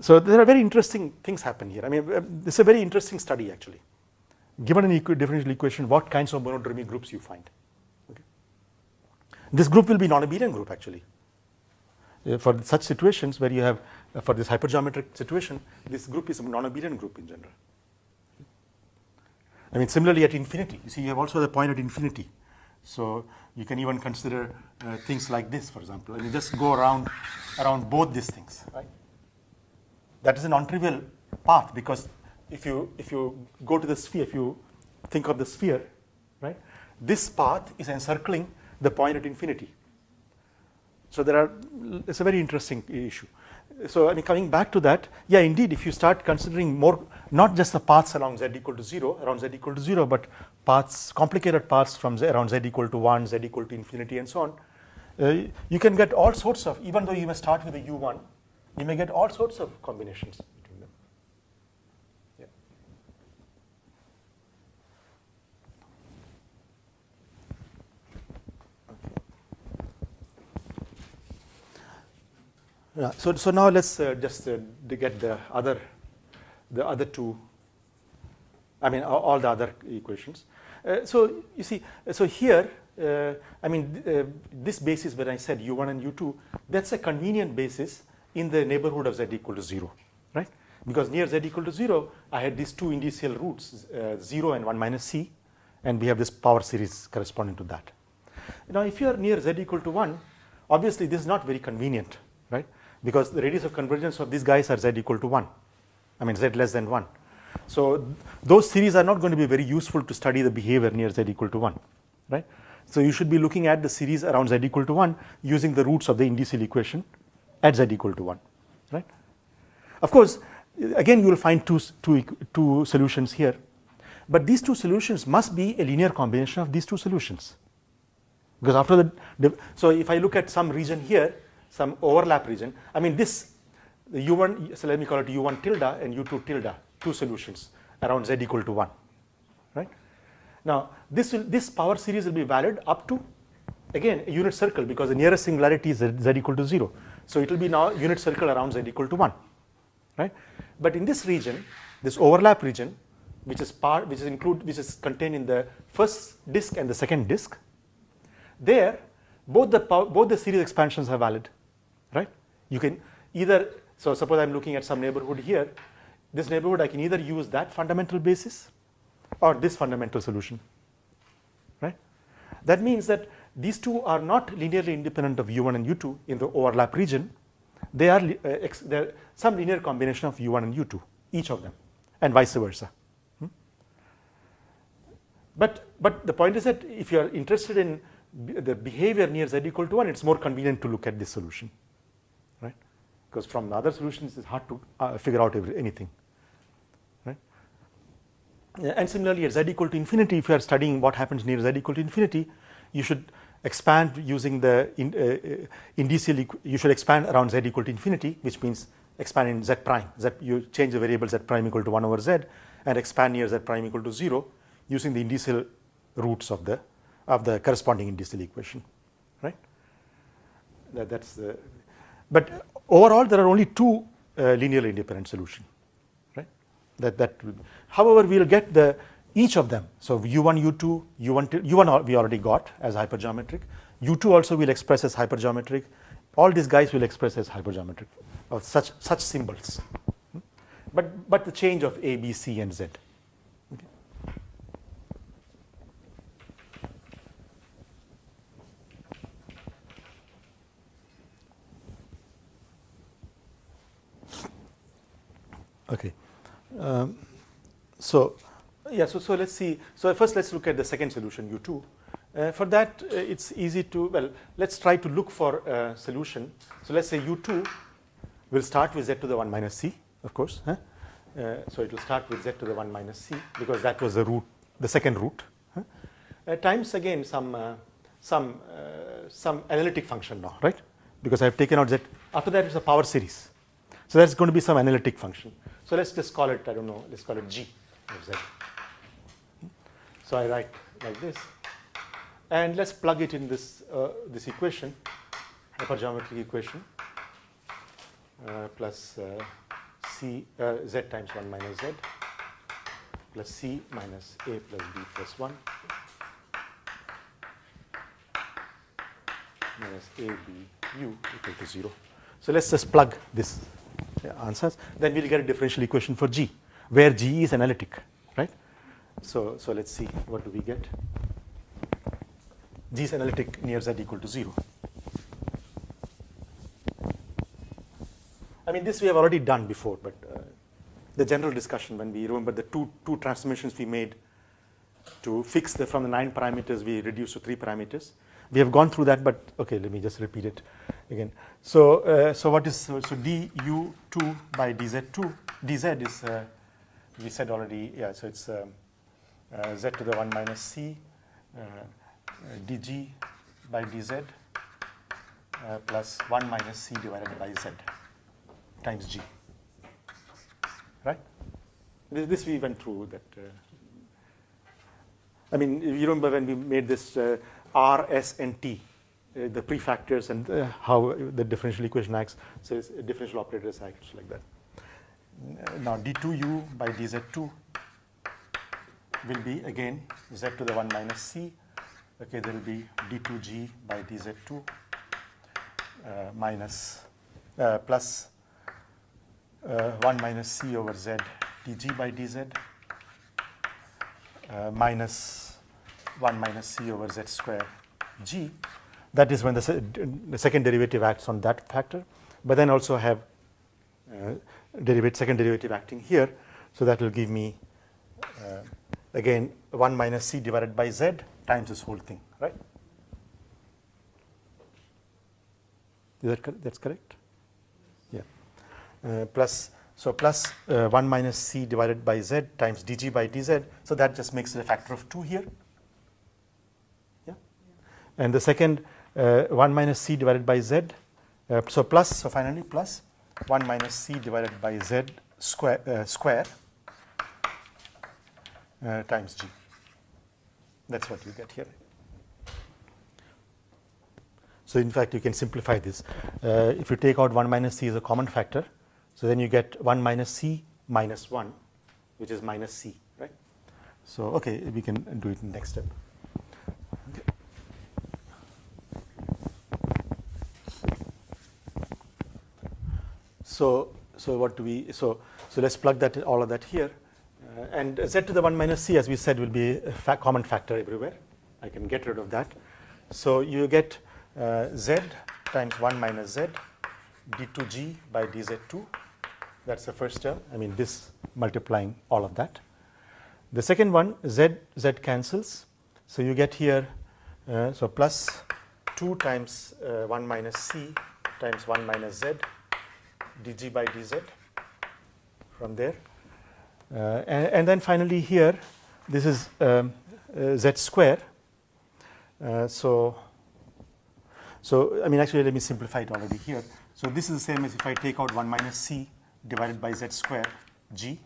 So there are very interesting things happen here. I mean, this is a very interesting study actually. Given an differential equation, what kinds of monodromy groups you find. Okay. This group will be non-abelian group actually. For such situations where you have, for this hypergeometric situation, this group is a non-abelian group in general. I mean, similarly at infinity, you see you have also the point at infinity. So you can even consider things like this, for example, and you just go around both these things, right? That is a non-trivial path, because if you go to the sphere, if you think of the sphere, right, this path is encircling the point at infinity. So it's a very interesting issue. So I mean, coming back to that, yeah, indeed, if you start considering more, not just the paths along z equal to 0, but paths, complicated paths from around z equal to 1, z equal to infinity, and so on, you can get all sorts of, even though you may start with a u1, you may get all sorts of combinations between them. Yeah. Yeah, so now let's just get the other two, I mean all the other equations. So you see, so here, I mean this basis where I said u1 and u2, that's a convenient basis in the neighborhood of z equal to 0, right? Because near z equal to 0, I had these two initial roots, 0 and 1 minus c, and we have this power series corresponding to that. Now if you are near z equal to 1, obviously this is not very convenient, right? Because the radius of convergence of these guys are z equal to 1, I mean z less than 1. So those series are not going to be very useful to study the behavior near z equal to 1, right? So you should be looking at the series around z equal to 1 using the roots of the indicial equation at z equal to 1, right? Of course, again you will find two solutions here, but these two solutions must be a linear combination of these two solutions. Because after so if I look at some region here, some overlap region, I mean the u1, so let me call it u1 tilde and u2 tilde, two solutions around z equal to 1, right? Now this power series will be valid up to, again, a unit circle, because the nearest singularity is z equal to 0. So it will be now unit circle around z equal to 1, right? But in this region, this overlap region, which is contained in the first disk and the second disk, there both the series expansions are valid, right? You can either, so suppose I'm looking at some neighborhood here, this neighborhood I can either use that fundamental basis or this fundamental solution, right? That means that these two are not linearly independent of U1 and U2 in the overlap region. They are they're some linear combination of U1 and U2, each of them, and vice versa. But the point is that if you are interested in the behavior near z equal to 1, it's more convenient to look at this solution, right? Because from the other solutions, it's hard to figure out anything, right? And similarly, at z equal to infinity, if you are studying what happens near z equal to infinity, you should expand using the indicial. You should expand around z equal to infinity, which means expand in z prime. You change the variable z prime equal to 1 over z, and expand near z prime equal to 0 using the indicial roots of the corresponding indicial equation, right? That's the. But overall, there are only two linearly independent solutions, right? However, we'll get each of them. So U1, U2, U1 we already got as hypergeometric. U2 also will express as hypergeometric. All these guys will express as hypergeometric of such symbols. But the change of A, B, C, and Z. Okay. So let's see. So first, let's look at the second solution, U2. For that, it's easy to, well, let's try to look for a solution. So let's say U2 will start with z to the 1 minus c, of course. So it will start with z to the 1 minus c because that was the root, the second root. Times again some analytic function now, right? Because I've taken out z. After that, it's a power series. So that's going to be some analytic function. So let's just call it, I don't know, let's call it g of z. So I write like this. And let's plug it in this equation, hypergeometric equation, plus c z times 1 minus z plus c minus a plus b plus 1 minus a b u equal to 0. So let's just plug this answers. Then we'll get a differential equation for g, where g is analytic, right? So let's see, what do we get? G is analytic near z equal to 0. I mean, this we have already done before, but the general discussion, when we remember the two transformations we made to fix from the 9 parameters, we reduced to 3 parameters. We have gone through that, but okay, let me just repeat it again. So what is, so du2 by dz2, dz is, we said already, yeah, so it's z to the 1 minus c, dg by dz plus 1 minus c divided by z times g, right? This we went through that. I mean, you remember when we made this R, S, and T, the prefactors and how the differential equation acts. So it's differential operators act like that. Now d2u by dz2 will be again z to the 1 minus c. Okay, there will be d2g by dz2 minus plus 1 minus c over z dg by dz minus 1 minus c over z square g. That is when the second derivative acts on that factor, but then also have second derivative acting here. So that will give me again 1 minus c divided by z times this whole thing, right? That's correct? Yeah. Plus 1 minus c divided by z times dg by dz. So that just makes it a factor of 2 here. Yeah. And the second 1 minus c divided by z. So finally plus 1 minus c divided by z square times g. That's what you get here. So in fact, you can simplify this. If you take out 1 minus c as a common factor, so then you get 1 minus c minus 1, which is minus c, right? So okay, we can do it in the next step. Okay. so what do we, so let's plug that, all of that here. And z to the 1 minus c, as we said, will be a common factor everywhere. I can get rid of that. So you get z times 1 minus z d2g by dz2. That's the first term. I mean, this multiplying all of that. The second one, z cancels. So you get here, so plus 2 times 1 minus c times 1 minus z dg by dz from there. And then finally here, this is z square. So I mean, actually, let me simplify it already here. So this is the same as if I take out 1 minus c divided by z square g.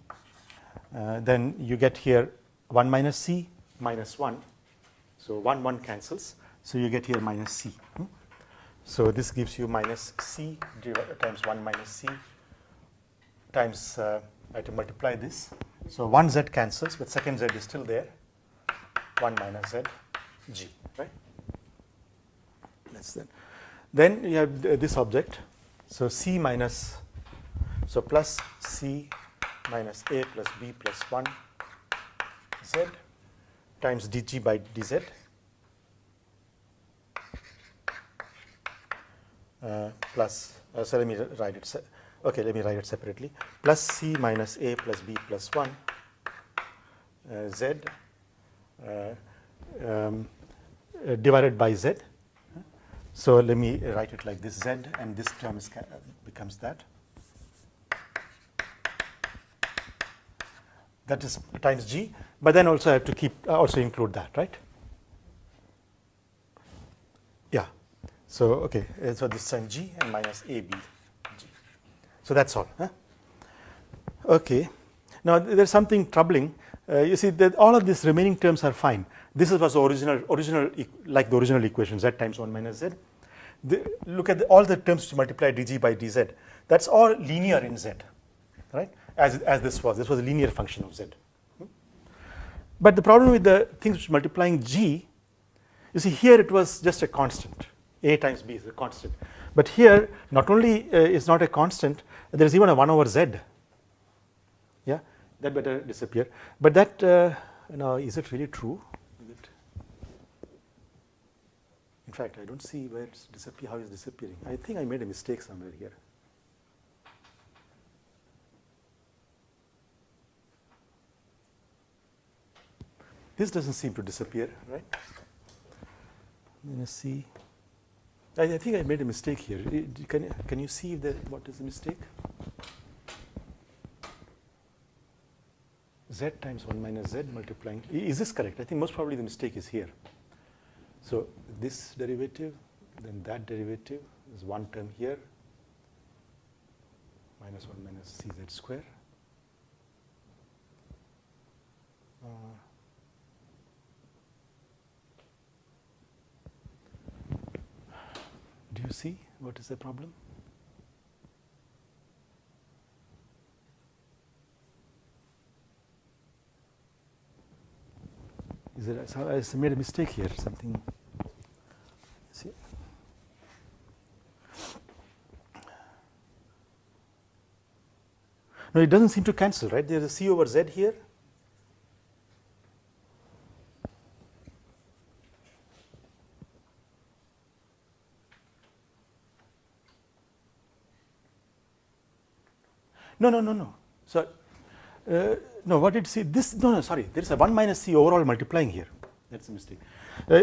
Then you get here 1 minus c minus 1. So 1 cancels. So you get here minus c. So this gives you minus c times 1 minus c times, I have to multiply this. So 1 z cancels, but second z is still there. 1 minus z g, right? That's that. Then you have this object. So c minus, so plus c minus a plus b plus 1 z times dg by dz plus, so let me write it, okay, let me write it separately, plus c minus a plus b plus 1 z divided by z. So let me write it like this, z, and this term becomes that. That is times g, but then also I have to keep, also include that, right? Yeah. So, okay, so this time g and minus ab g. So that's all. Huh? Okay. Now there's something troubling. You see that all of these remaining terms are fine. This was the original, like the original equation, z times 1 minus z. Look at all the terms which multiply dg by dz. That's all linear in z, right? As this was a linear function of z. But the problem with the things which multiplying g, you see here it was just a constant. A times b is a constant. But here, not only is not a constant, there is even a 1 over z. Yeah, that better disappear. But that, now, is it really true? In fact, I don't see where it's how it's disappearing. I think I made a mistake somewhere here. This doesn't seem to disappear, right? Minus c. I think I made a mistake here. Can you see what is the mistake? Z times 1 minus z multiplying. Is this correct? I think most probably the mistake is here. So this derivative, then that derivative is one term here, minus 1 minus cz square. Do you see what is the problem? Is it, so I made a mistake here, something. See? No, it doesn't seem to cancel, right? There's a c over z here. No. So, no, what did see this? No, sorry. There is a 1 minus c overall multiplying here. That's a mistake.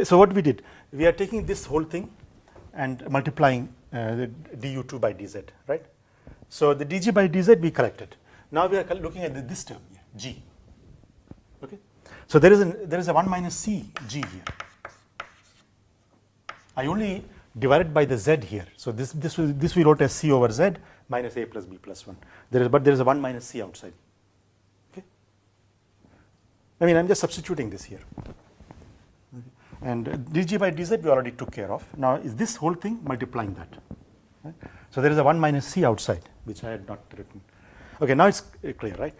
So what we did, we are taking this whole thing and multiplying the du2 by dz, right? So the dg by dz we corrected. Now we are looking at this term here, g. Okay. So there is a 1 minus c g here. I only divided by the z here. So this we wrote as c over z minus a plus b plus 1. But there is a 1 minus c outside. Okay. I mean, I'm just substituting this here. Okay. And dg by dz we already took care of. Now is this whole thing multiplying that? Right? So there is a 1 minus c outside, which I had not written. Okay, now it's clear, right?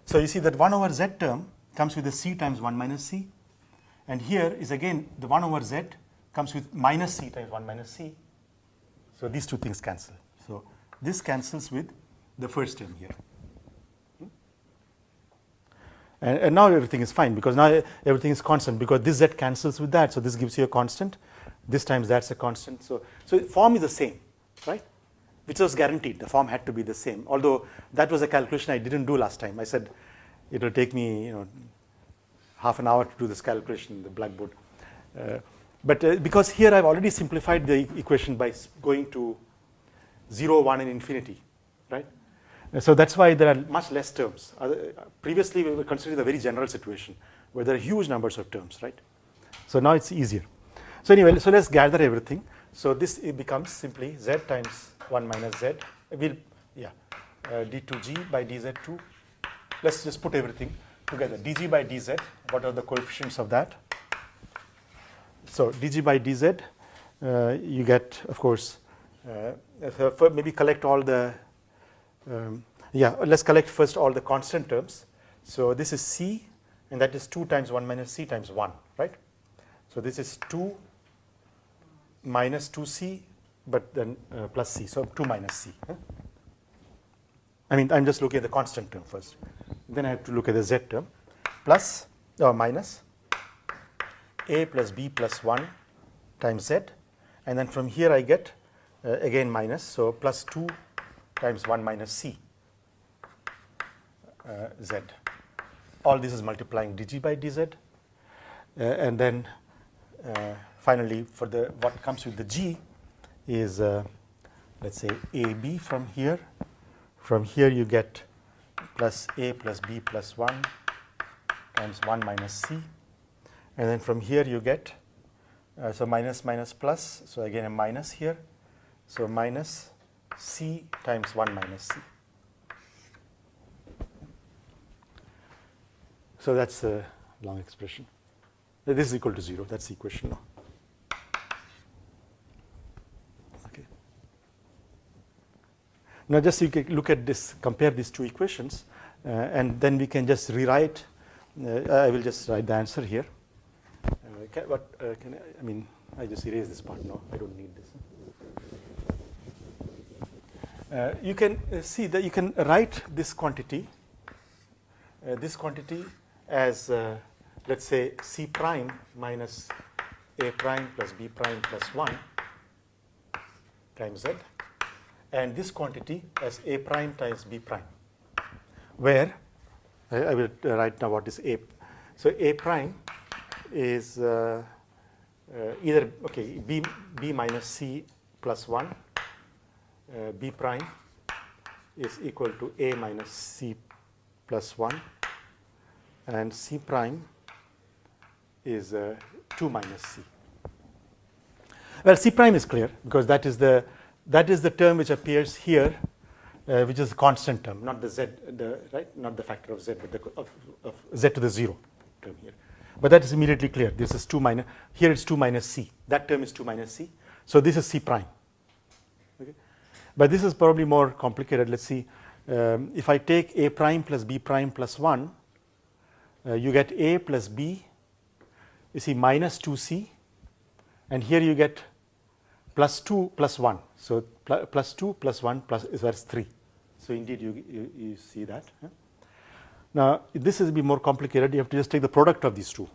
So you see that 1 over z term comes with a c times 1 minus c. And here is again the 1 over z comes with minus c times 1 minus c. So these two things cancel. So this cancels with the first term here. And now everything is fine, because now everything is constant, because this z cancels with that, so this gives you a constant. This times that's a constant. So form is the same, right? Which was guaranteed. The form had to be the same. Although that was a calculation I didn't do last time. I said it will take me, half an hour to do this calculation in the blackboard. But because here I've already simplified the equation by going to 0, 1, and infinity, right? So that's why there are much less terms. Previously, we were considering the very general situation where there are huge numbers of terms, right? So now it's easier. So anyway, so let's gather everything. So this it becomes simply z times 1 minus z. D2g by dz2. Let's just put everything together. dg by dz. What are the coefficients of that? So dg by dz, you get, of course, maybe collect all the. Let's collect first all the constant terms. So this is c, and that is 2 times 1 minus c times 1, right? So this is 2 minus 2c, but then plus c, so 2 minus c. I mean, I'm just looking at the constant term first. Then I have to look at the z term, plus or minus a plus b plus 1 times z, and then from here I get again minus, so plus 2 times 1 minus c z. All this is multiplying dg by dz, and then finally for the what comes with the g is let's say ab from here. From here you get plus a plus b plus 1 times 1 minus c, and then from here you get so minus minus plus, so again a minus here, so minus c times 1 minus c. So that's a long expression. This is equal to 0. That's the equation now. Okay. Now just so you can look at this, compare these two equations, and then we can just rewrite. I will just write the answer here. I just erase this part now. I don't need this. You can see that you can write this quantity as let's say c prime minus a prime plus b prime plus 1 times z, and this quantity as a prime times b prime, where I will write now what is a. So a prime is either b minus c plus 1, b prime is equal to a minus c plus 1, and c prime is 2 minus c. Well, c prime is clear because that is the term which appears here, which is a constant term, not the z, not the factor of z, but of z to the 0 term here. But that is immediately clear. This is 2 minus, here it's 2 minus c. That term is 2 minus c. So this is c prime. Okay? But this is probably more complicated. Let's see. If I take a prime plus b prime plus 1, you get a plus b, you see minus 2c, and here you get plus 2 plus 1. So plus 2 plus 1 plus is 3. So indeed you see that. Yeah? Now this is a bit more complicated. You have to just take the product of these two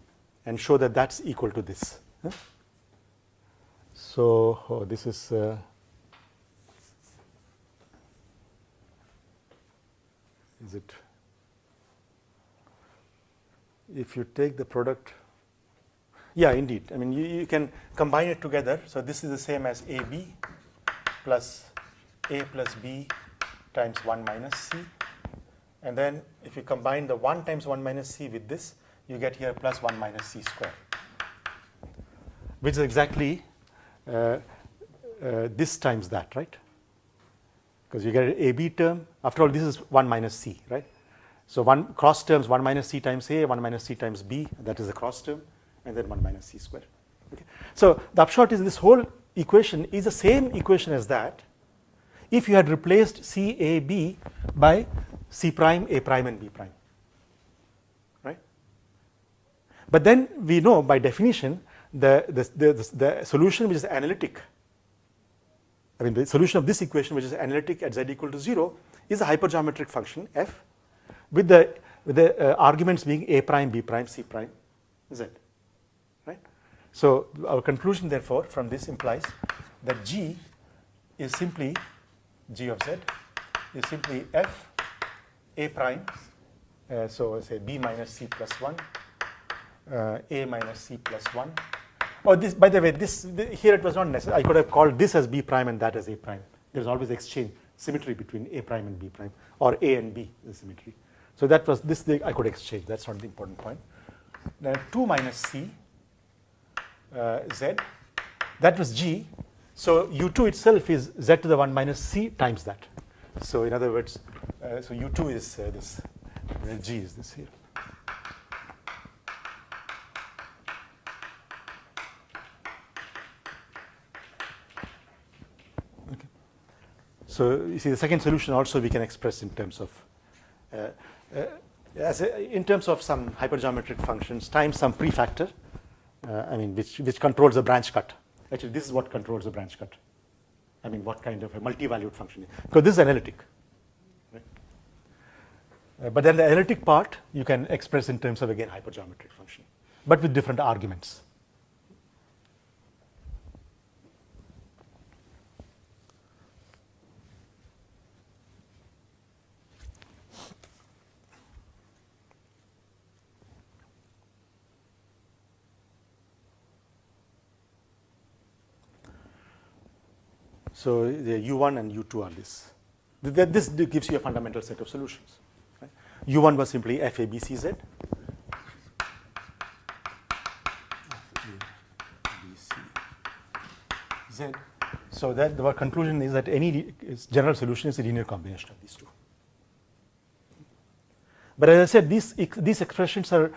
and show that that's equal to this. Yeah? So this is it? If you take the product, yeah, indeed. I mean, you can combine it together. So this is the same as AB plus A plus B times 1 minus C. And then if you combine the 1 times 1 minus C with this, you get here plus 1 minus C square, which is exactly this times that, right? Because you get an AB term. After all, this is 1 minus C, right? So one cross terms, 1 minus C times A, 1 minus C times B, that is the cross term, and then 1 minus C square. Okay. So the upshot is this whole equation is the same equation as that if you had replaced C, A, B by C prime, A prime, and B prime, right? But then we know by definition the solution which is analytic I mean, the solution of this equation, which is analytic at z equal to 0, is a hypergeometric function f with the arguments being a prime, b prime, c prime, z. Right? So our conclusion, therefore, from this implies that G is simply G of z is simply f a prime. So say b minus c plus 1, a minus c plus 1. Oh, this, by the way, here it was not necessary. I could have called this as b prime and that as a prime. There's always exchange, symmetry between a prime and b prime, or a and b is symmetry. So that was this thing I could exchange. That's not the important point. Then 2 minus c z, that was G. So U2 itself is z to the 1 minus c times that. So in other words, so U2 is this, G is this here. Okay. So you see the second solution also we can express in terms of in terms of some hypergeometric functions times some prefactor, I mean which controls the branch cut. Actually, this is what controls the branch cut. I mean, what kind of a multi-valued function? Because this is analytic. Right? But then the analytic part you can express in terms of, again, hypergeometric function, but with different arguments. So the U1 and U2 are this. This gives you a fundamental set of solutions. Right? U1 was simply FABCZ. FABCZ. So that our conclusion is that any general solution is a linear combination of these two. But as I said, these expressions are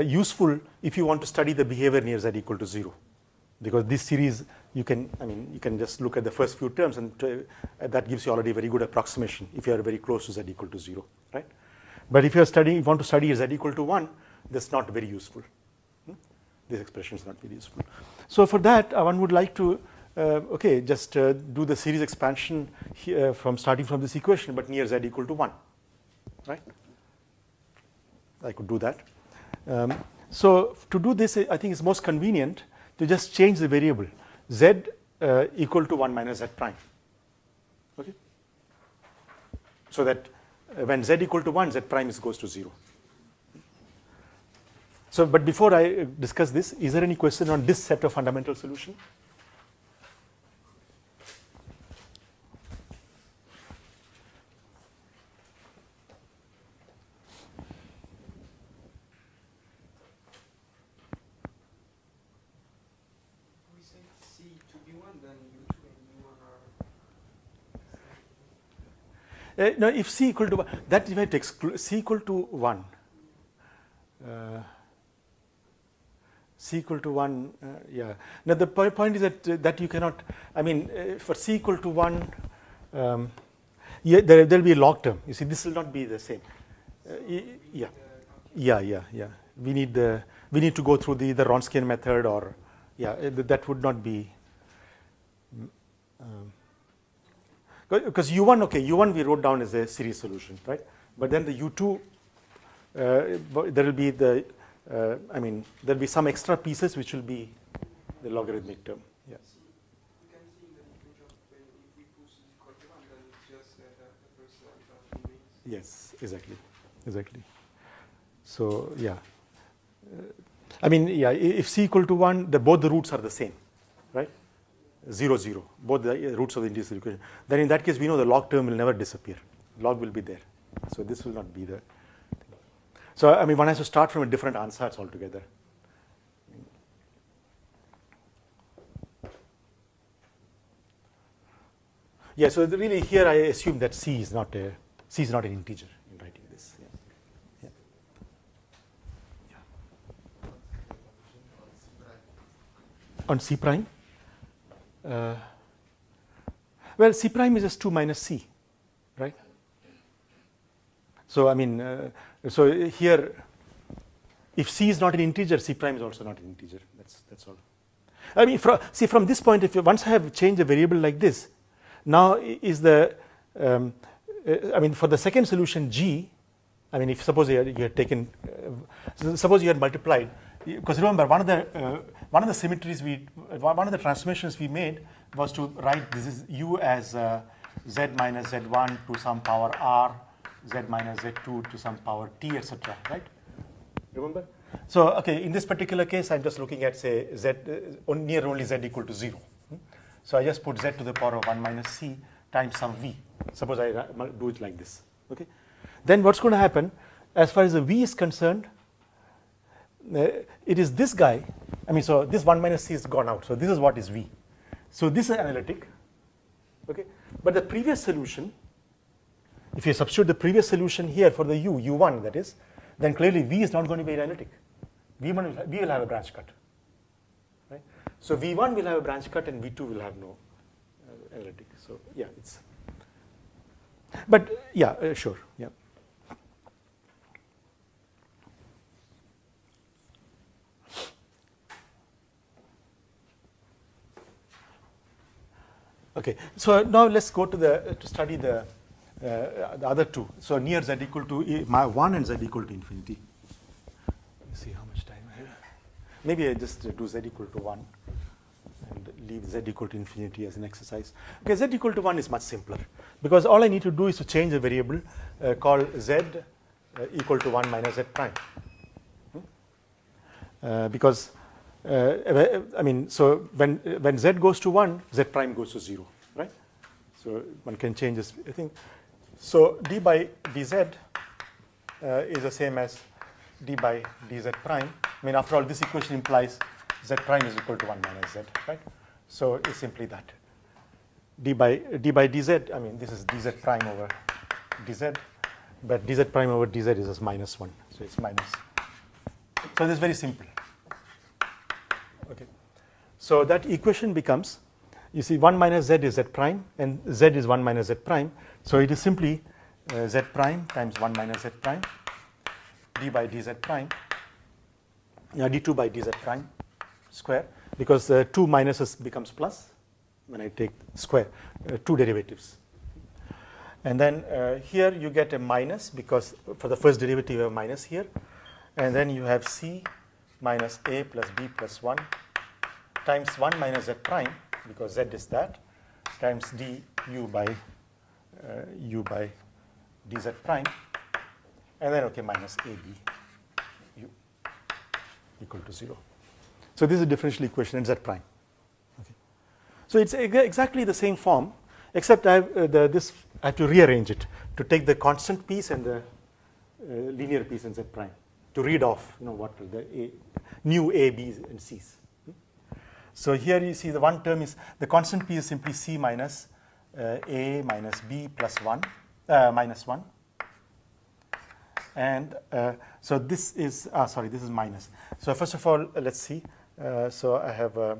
useful if you want to study the behavior near z equal to 0. Because this series, you can just look at the first few terms, and that gives you already a very good approximation if you are very close to z equal to 0, right? But if you want to study z equal to 1, that's not very useful. This expression is not very useful. So for that, one would like to, just do the series expansion here from starting from this equation, but near z equal to 1, right? I could do that. So to do this, I think it's most convenient to just change the variable z equal to 1 minus z prime. Okay? So that when z equal to 1, z prime goes to 0. So, but before I discuss this, is there any question on this set of fundamental solution? No, if c equal to 1, that you might exclude c equal to 1. C equal to 1, yeah. Now the point is that you cannot. I mean, for c equal to 1, yeah, there will be a log term. You see, this will not be the same. Yeah. We need to go through the Wronskian method, or that would not be. Because U1 we wrote down as a series solution, right? But then the U2, there will be there will be some extra pieces which will be the logarithmic term. Yeah. We can see in the equation if we put equal to 1, then it's just the first function means. Yes, exactly. So yeah, if c equal to 1, both the roots are the same, right? 0, 0, both the roots of the integral equation. Then in that case, we know the log term will never disappear. Log will be there. So this will not be there. So I mean, one has to start from a different ansatz altogether. Yeah. So really here I assume that c is not an integer in writing this. Yeah. On c prime. Well, c prime is just 2 minus c, right? So I mean, so here, if c is not an integer, c prime is also not an integer. That's all. I mean, from this point, once I have changed a variable like this, Now is the, I mean, for the second solution G, I mean, if suppose you had taken, suppose you had multiplied, because remember one of the symmetries one of the transformations we made was to write this is U as Z minus Z1 to some power R, Z minus Z2 to some power T, etc. Right? Remember? So, okay, in this particular case, I'm just looking at, say, Z near only Z equal to 0. So I just put Z to the power of 1 minus C times some V. Suppose I do it like this. Okay. Then what's going to happen, as far as the V is concerned, it is this guy. I mean, so this 1 minus C is gone out. So this is what is V. So this is analytic. Okay. But the previous solution, if you substitute the previous solution here for the U1 that is, then clearly V is not going to be analytic. V will have a branch cut. Right? So V1 will have a branch cut and V2 will have no analytic. So yeah, it's, but yeah, sure, yeah. Okay, so now let's go to study the other two. So near Z equal to 1 and Z equal to infinity. Let me see how much time I have. Maybe I just do Z equal to 1 and leave Z equal to infinity as an exercise. Okay, Z equal to 1 is much simpler because all I need to do is to change a variable called Z equal to 1 minus Z prime. Because I mean, so when Z goes to 1, Z prime goes to 0, right? So one can change this, I think. So d by dz is the same as d by dz prime. I mean, after all, this equation implies Z prime is equal to 1 minus Z, right? So it's simply that. D by dz, I mean, this is dz prime over dz, but dz prime over dz is just minus 1. So it's minus. So this is very simple. Okay. So that equation becomes, you see, 1 minus Z is Z prime, and Z is 1 minus Z prime. So it is simply Z prime times 1 minus Z prime, d by dz prime, d2 by dz prime square, because 2 minuses becomes plus when I take square, 2 derivatives. And then here you get a minus, because for the first derivative you have minus here, and then you have C minus A plus B plus 1 times 1 minus Z prime, because Z is that, times du by dz prime, and then, okay, minus AB u equal to 0. So this is a differential equation in Z prime. Okay. So it's exactly the same form, except I have to rearrange it to take the constant piece and the linear piece in Z prime to read off, what the new A, B's, and C's. So here you see the one term is, the constant piece is simply C minus A minus B plus 1, minus 1. And so this is, sorry, this is minus. So first of all, let's see. So I have,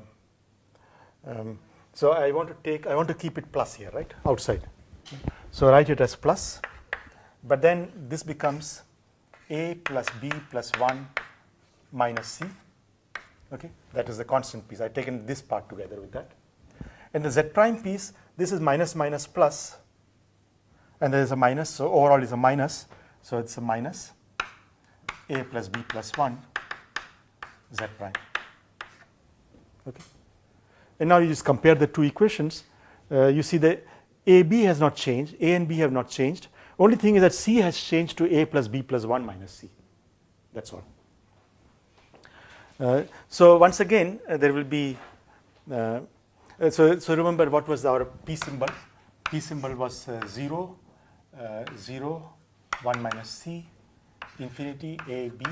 so I want to keep it plus here, right, outside. So write it as plus, but then this becomes A plus B plus 1 minus C. Okay, that is the constant piece. I've taken this part together with that. And the Z prime piece, this is minus minus plus, and there is a minus, so overall is a minus. So it's a minus A plus B plus 1 Z prime. Okay. And now you just compare the two equations. You see the AB has not changed, A and B have not changed. Only thing is that C has changed to A plus B plus 1 minus C. That's all. So once again, there will be, so remember what was our P symbol? P symbol was 0, 0, 1 minus C, infinity, A, B,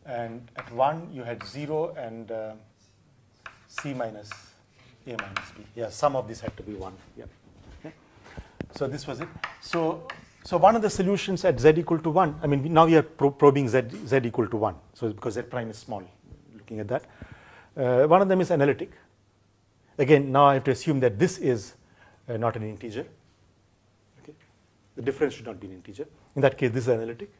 and at 1 you had 0 and C minus A minus B. Yeah, sum of this had to be 1. Yeah. Okay. So this was it. So one of the solutions at Z equal to 1, I mean, now we are probing Z equal to 1. So because Z prime is small. Looking at that. One of them is analytic. Again, now I have to assume that this is not an integer. Okay. The difference should not be an integer. In that case, this is analytic.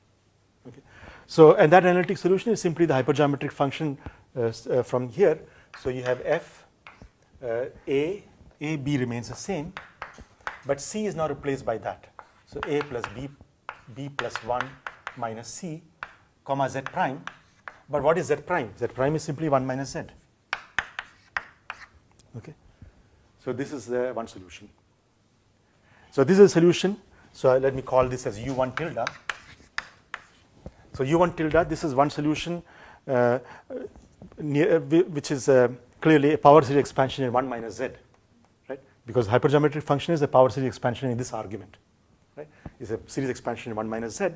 Okay. So, and that analytic solution is simply the hypergeometric function from here. So you have f, A, B remains the same, but C is now replaced by that. So A plus B plus 1 minus C, comma Z prime. But what is Z prime? Z prime is simply 1 minus Z. Okay. So this is the one solution. So this is a solution. So let me call this as U1 tilde. So U1 tilde, this is one solution which is clearly a power series expansion in 1 minus Z, right? Because hypergeometric function is a power series expansion in this argument, right? It's a series expansion in 1 minus Z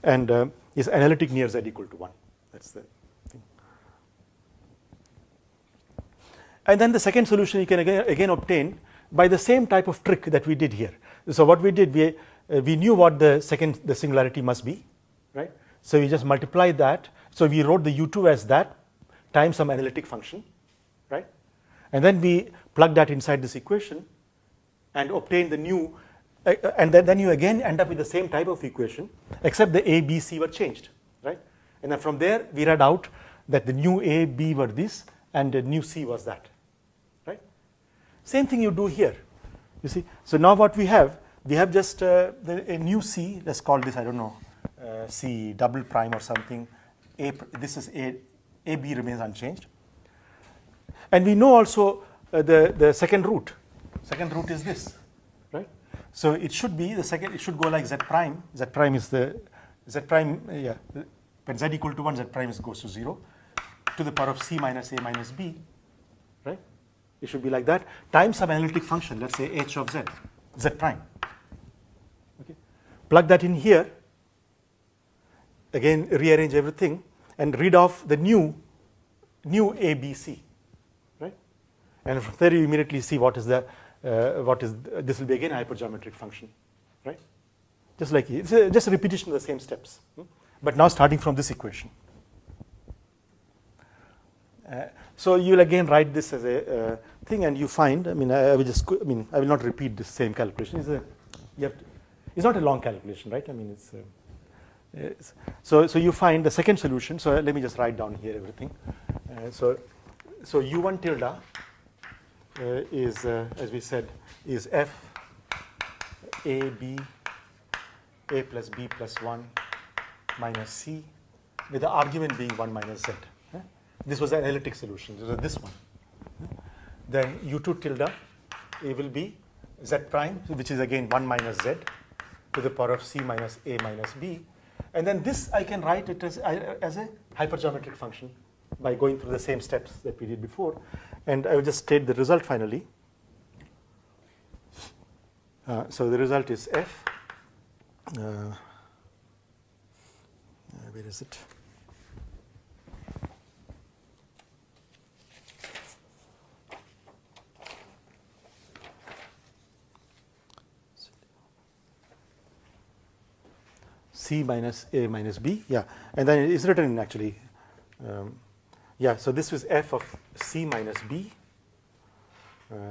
and is analytic near Z equal to 1. That's the thing. And then the second solution you can again obtain by the same type of trick that we did here. So what we did, we knew what the singularity must be, right? So we just multiplied that. So we wrote the U2 as that times some analytic function, right? And then we plug that inside this equation and obtain the new, and then you again end up with the same type of equation, except the A, B, C were changed, right? And then from there we read out that the new A, B were this and the new C was that, right? Same thing you do here, you see. So now what we have just a new C, let's call this, I don't know, C double prime or something. This is A, B remains unchanged. And we know also the second root. Second root is this, right? So it should be the second, it should go like Z prime. Z prime is the, Z prime, yeah, when Z equal to 1, Z prime goes to 0 to the power of C minus A minus B, right? It should be like that, times some analytic function, let's say H of Z, Z prime. Okay. Plug that in here, again rearrange everything and read off the new ABC, right? And from there you immediately see what is this will be again a hypergeometric function, right? Just like it's just a repetition of the same steps, but now starting from this equation. So you will again write this as a thing, and you find. I will not repeat this same calculation. It's not a long calculation, right? I mean, so you find the second solution. So let me just write down here everything. So U1 tilde is, as we said, is F A B A plus B plus 1 minus C, with the argument being 1 minus Z. This was the analytic solution. This was this one. Then U2 tilde it will be Z prime, which is again 1 minus Z to the power of C minus A minus B. And then this I can write it as a hypergeometric function by going through the same steps that we did before. And I will just state the result finally. So the result is F. Where is it? C minus A minus B, yeah, and then it's written in actually, yeah, so this was F of C minus B,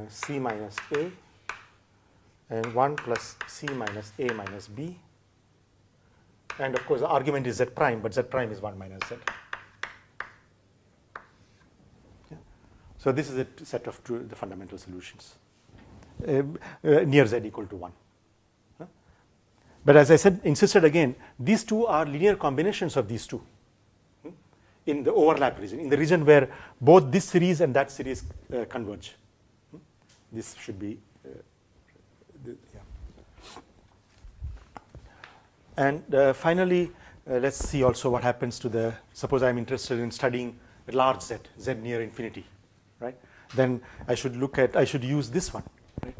C minus A, and 1 plus C minus A minus B, and of course the argument is Z prime, but Z prime is 1 minus Z. Yeah. So this is a set of the fundamental solutions near Z equal to 1. But as I said, insisted again, these two are linear combinations of these two in the overlap region, in the region where both this series and that series converge. This should be, yeah. And finally, let's see also what happens to the, suppose I'm interested in studying a large Z, Z near infinity, right? Then I should use this one, right?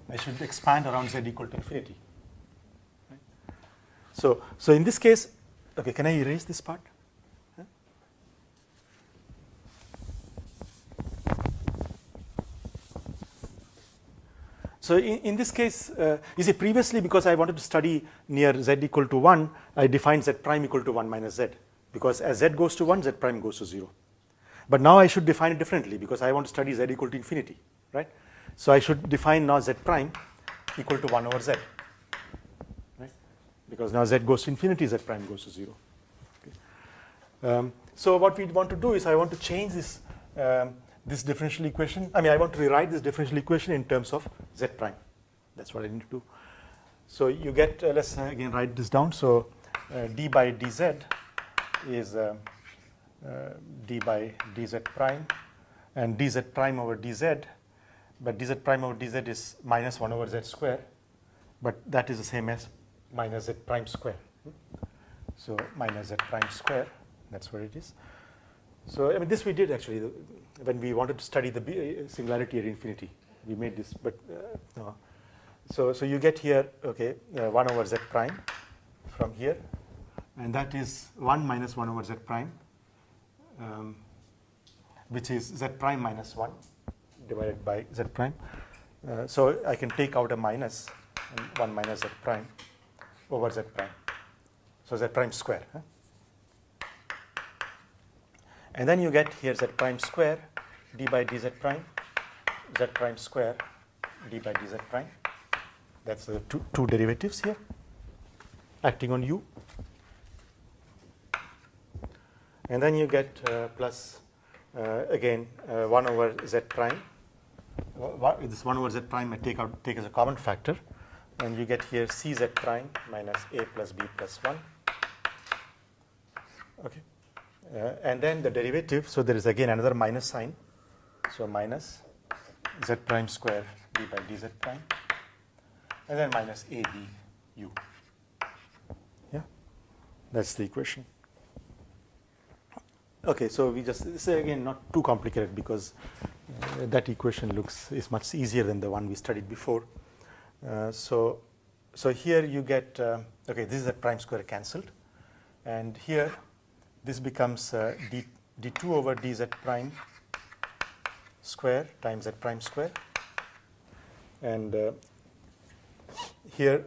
I should expand around Z equal to infinity. So in this case, okay, can I erase this part? Huh? So in this case, you see previously because I wanted to study near Z equal to 1, I defined Z prime equal to 1 minus Z, because as Z goes to 1, Z prime goes to 0. But now I should define it differently because I want to study Z equal to infinity, right? So I should define now Z prime equal to 1 over Z. Because now Z goes to infinity, Z prime goes to 0. Okay. So what we want to do is I want to change this this differential equation. I mean, I want to rewrite this differential equation in terms of Z prime. That's what I need to do. So you get, let's again write this down. So d by dz is d by dz prime, and dz prime over dz, but dz prime over dz is minus 1 over z square, but that is the same as minus z prime square. So minus z prime square, that's what it is. So I mean, this we did actually when we wanted to study the singularity at infinity. We made this, but no. So you get here, okay, 1 over z prime from here, and that is 1 minus 1 over z prime, which is z prime minus 1 divided by z prime. So I can take out a minus, and 1 minus z prime over z prime. So z prime square. Huh? And then you get here z prime square d by dz prime, z prime square d by dz prime. That's the two derivatives here acting on u. And then you get plus again 1 over z prime. This 1 over z prime I take as a common factor, and you get here cz prime minus a plus b plus 1. Okay. And then the derivative, so there is again another minus sign. So minus z prime square d by dz prime, and then minus a b u. Yeah, that's the equation. Okay, so we just, this is again not too complicated because that equation is much easier than the one we studied before. So here you get, okay, this is a prime square cancelled, and here this becomes d2 over dz prime square times z prime square, and here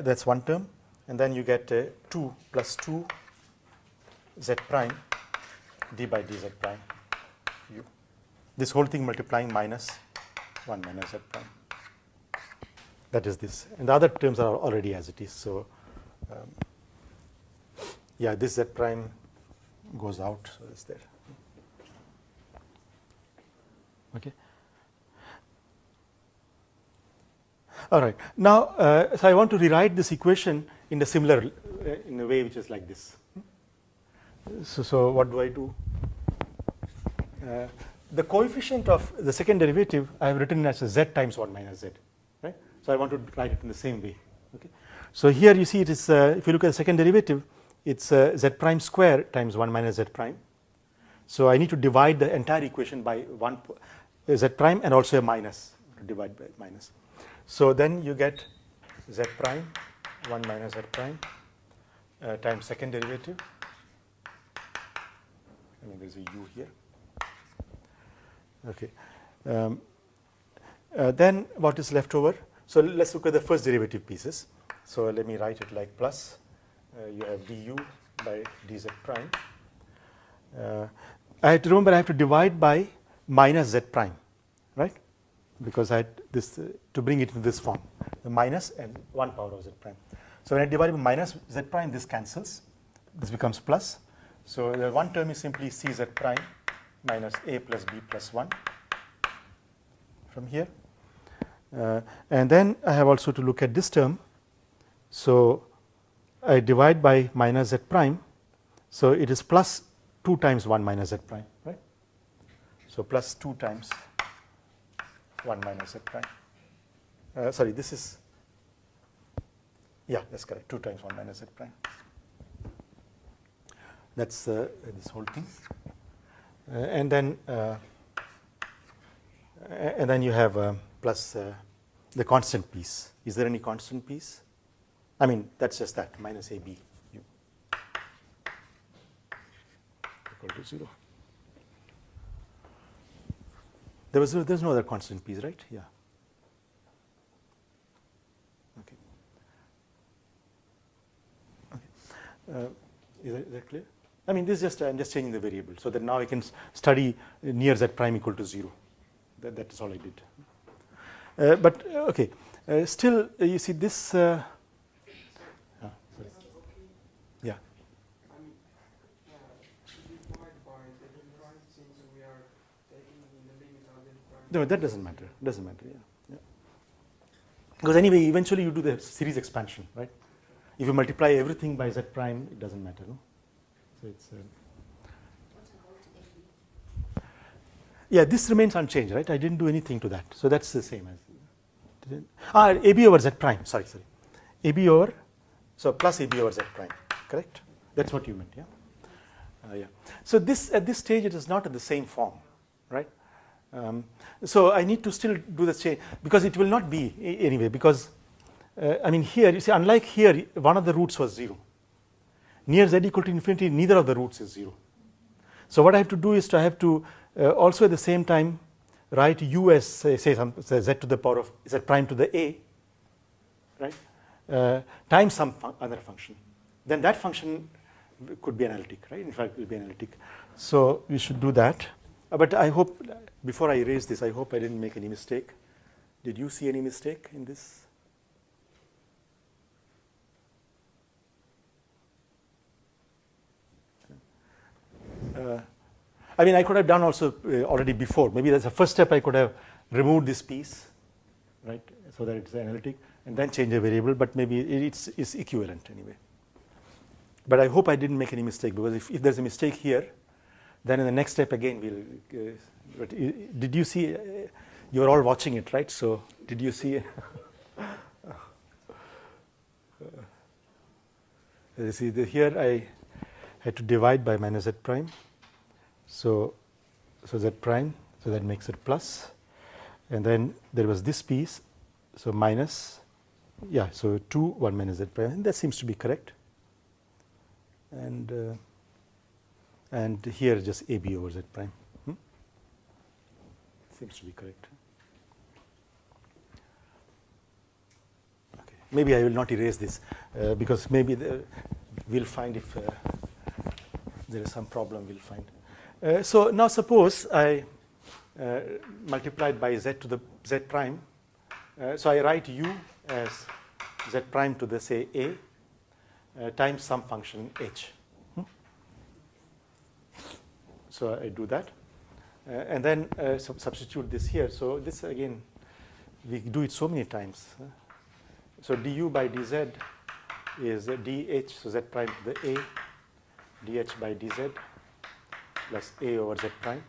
that's one term, and then you get 2 plus 2 z prime d by dz prime u. This whole thing multiplying minus 1 minus z prime. That is this, and the other terms are already as it is. So yeah, this z prime goes out, so it's there. Okay. All right. Now, so I want to rewrite this equation in a similar, in a way which is like this. So what do I do? The coefficient of the second derivative I have written as a z times 1 minus z, right? So I want to write it in the same way. Okay. So here you see it is, if you look at the second derivative, it's z prime square times 1 minus z prime. So I need to divide the entire equation by 1 z prime and also a minus, divide by minus. So then you get z prime 1 minus z prime times second derivative. I mean, there's a u here. Okay. Then what is left over? So let's look at the first derivative pieces. So let me write it like plus. You have du by dz prime. I have to remember I have to divide by minus z prime, right? Because I had this to bring it in this form, the minus and 1 power of z prime. So when I divide by minus z prime, this cancels. This becomes plus. So the one term is simply cz prime minus a plus b plus 1 from here. And then I have also to look at this term. So I divide by minus z prime. So it is plus 2 times 1 minus z prime, right? So plus 2 times 1 minus z prime. Sorry, this is, yeah, that's correct, 2 times 1 minus z prime. That's this whole thing. And then you have plus the constant piece. Is there any constant piece? I mean, that's just that, minus ab u equal to 0. There's no other constant piece, right? Yeah. Okay. Okay. Is that clear? I mean, this is just, I'm just changing the variable so that now I can study near z prime equal to 0. That is all I did. But okay, still you see this. Yeah. I mean, divide by the prime since we are taking in the limit of the prime. No, that doesn't matter. Doesn't matter. Yeah. Because anyway, eventually you do the series expansion, right? If you multiply everything by z prime, it doesn't matter, no? So it's yeah, this remains unchanged, right? I didn't do anything to that, so that's the same as AB over z prime. Sorry, AB over, so plus AB over z prime, correct? That's what you meant, yeah. Yeah. So this at this stage it is not in the same form, right? So I need to still do the change because it will not be anyway. Because I mean here you see, unlike here, one of the roots was 0. Near z equal to infinity, neither of the roots is 0. So what I have to do is I have to also at the same time write u as say z to the power of z prime to the a, right? Times some other function. Then that function could be analytic, right? In fact, it will be analytic. So we should do that. But I hope, before I erase this, I hope I didn't make any mistake. Did you see any mistake in this? I mean, I could have done also already before. Maybe that's the first step. I could have removed this piece, right, so that it's analytic, and then change a variable. But maybe it's equivalent anyway. But I hope I didn't make any mistake, because if there's a mistake here, then in the next step again we'll. But did you see? You are all watching it, right? So did you see? You see here I had to divide by minus z prime. So z prime. So that makes it plus, and then there was this piece. So minus. Yeah. So 2 1 minus z prime. And that seems to be correct. And here just AB over z prime. Seems to be correct. Okay. Maybe I will not erase this because maybe we'll find if there is some problem. We'll find. So now suppose I multiplied by z to the z prime. So I write u as z prime to the say a. Times some function h. So I do that, and then substitute this here. So this again, we do it so many times. So du by dz is dh, so z prime to the a, dh by dz plus a over z prime,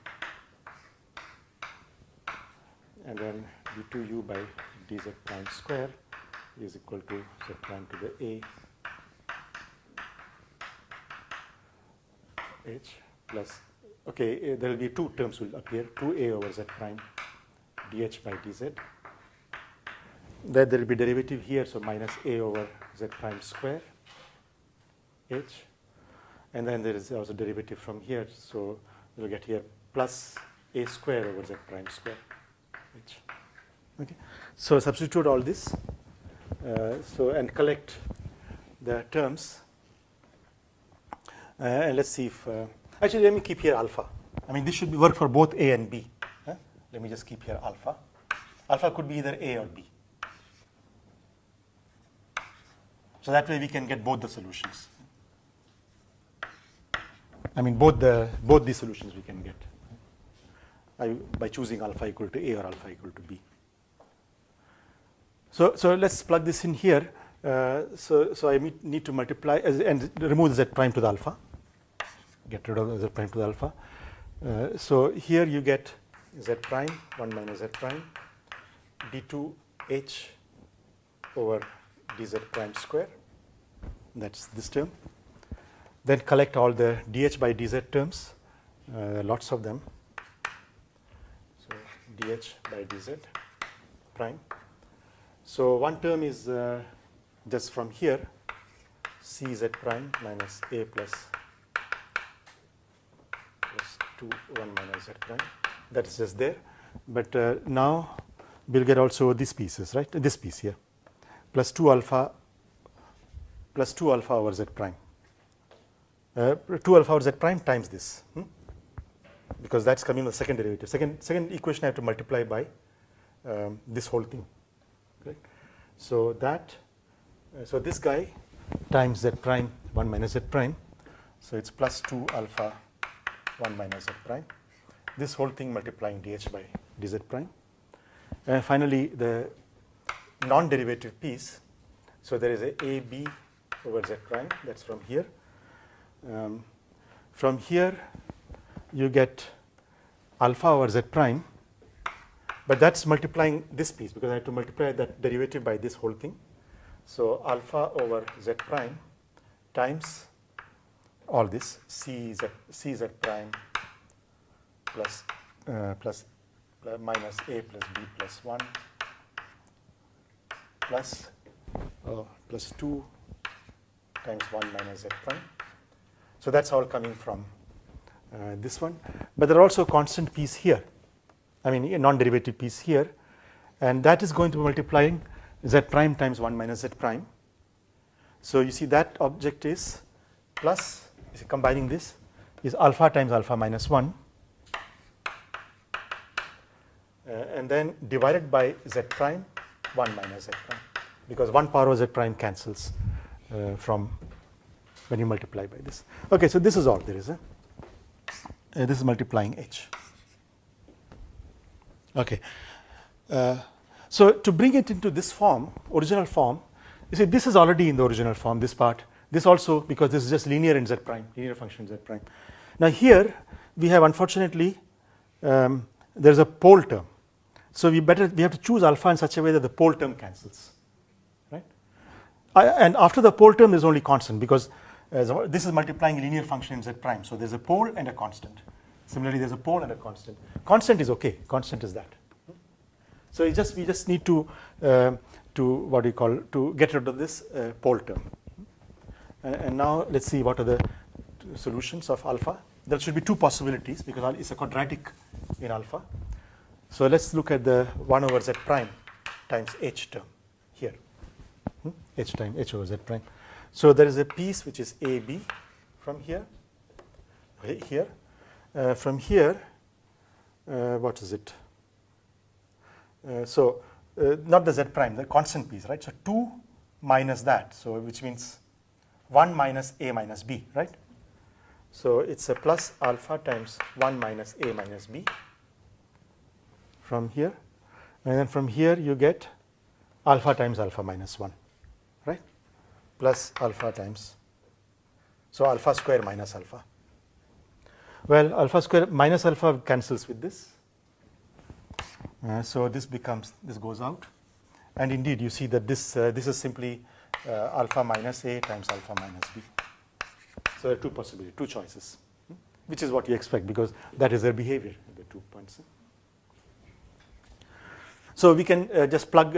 and then d2u by dz prime square is equal to z prime to the a h plus, okay, there will be two terms will appear, 2a over z prime dh by dz. Then there will be derivative here, so minus a over z prime square h. And then there is also derivative from here, so we will get here plus a square over z prime square h. Okay. So substitute all this, and collect the terms. And let's see if, actually let me keep here alpha. I mean this should work for both A and B. Let me just keep here alpha. Alpha could be either A or B. So that way we can get both the solutions. I mean both these solutions we can get by choosing alpha equal to A or alpha equal to B. So let's plug this in here. So I need to multiply and remove z prime to the alpha. Get rid of z prime to the alpha. So here you get z prime 1 minus z prime d2h over dz prime square. That's this term. Then collect all the dh by dz terms, lots of them. So dh by dz prime. So one term is just from here, cz prime minus a plus 2 1 minus z prime. That is just there. But now we'll get also these pieces, right? This piece here, plus 2 alpha over z prime. 2 alpha over z prime times this, because that's coming in the second derivative. Second equation I have to multiply by this whole thing. Right? So that. So this guy times z prime 1 minus z prime. So it's plus 2 alpha 1 minus z prime. This whole thing multiplying dh by dz prime. And finally, the non-derivative piece. So there is a AB over Z prime, that's from here. From here, you get alpha over Z prime, but that's multiplying this piece because I have to multiply that derivative by this whole thing. So alpha over Z prime times all this CZ prime plus minus A plus B plus 1 plus 2 times 1 minus Z prime. So that's all coming from this one. But there are also a constant piece here, I mean a non-derivative piece here, and that is going to be multiplying Z prime times 1 minus Z prime. So you see that object is plus, you see combining this, is alpha times alpha minus 1, and then divided by Z prime 1 minus Z prime, because 1 power of Z prime cancels from when you multiply by this. Okay, so this is all there is. This is multiplying H. Okay. So to bring it into this form, original form, you see this is already in the original form, this part. This also, because this is just linear in Z prime, linear function in Z prime. Now here we have, unfortunately, there's a pole term. So we have to choose alpha in such a way that the pole term cancels, right? And after the pole term, there's only constant, because this is multiplying a linear function in Z prime. So there's a pole and a constant. Similarly, there's a pole and a constant. Constant is okay. Constant is that. So we just need to what do you call, to get rid of this pole term. And now let's see what are the solutions of alpha. There should be two possibilities because it's a quadratic in alpha. So let's look at the 1 over Z prime times H term here. H over Z prime. So there is a piece which is AB from here. From here, what is it? Not the Z prime, the constant piece, right? So 2 minus that, so which means 1 minus A minus B, right? So it's a plus alpha times 1 minus A minus B from here. And then from here you get alpha times alpha minus 1, right? Plus alpha times, so alpha square minus alpha. Well, alpha square minus alpha cancels with this. So this goes out. And indeed, you see that this is simply alpha minus A times alpha minus B. So there are two possibilities, two choices, which is what you expect because that is their behavior at the 2 points. So we can just plug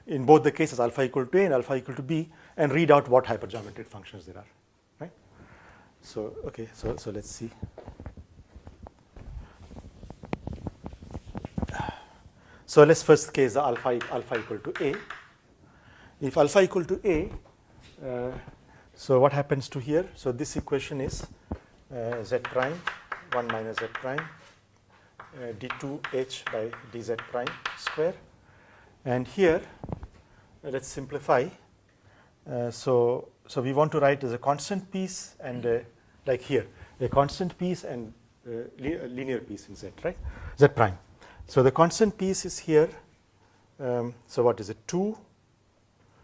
in both the cases alpha equal to A and alpha equal to B and read out what hypergeometric functions there are, right? So okay, so let's see. So let's first case the alpha equal to A. If alpha equal to A, so what happens to here? So this equation is Z prime 1 minus Z prime d2h by dz prime square. And here, let's simplify. So we want to write as a constant piece and like here, a constant piece and a linear piece in Z, right? Z prime. So the constant piece is here. So what is it? 2.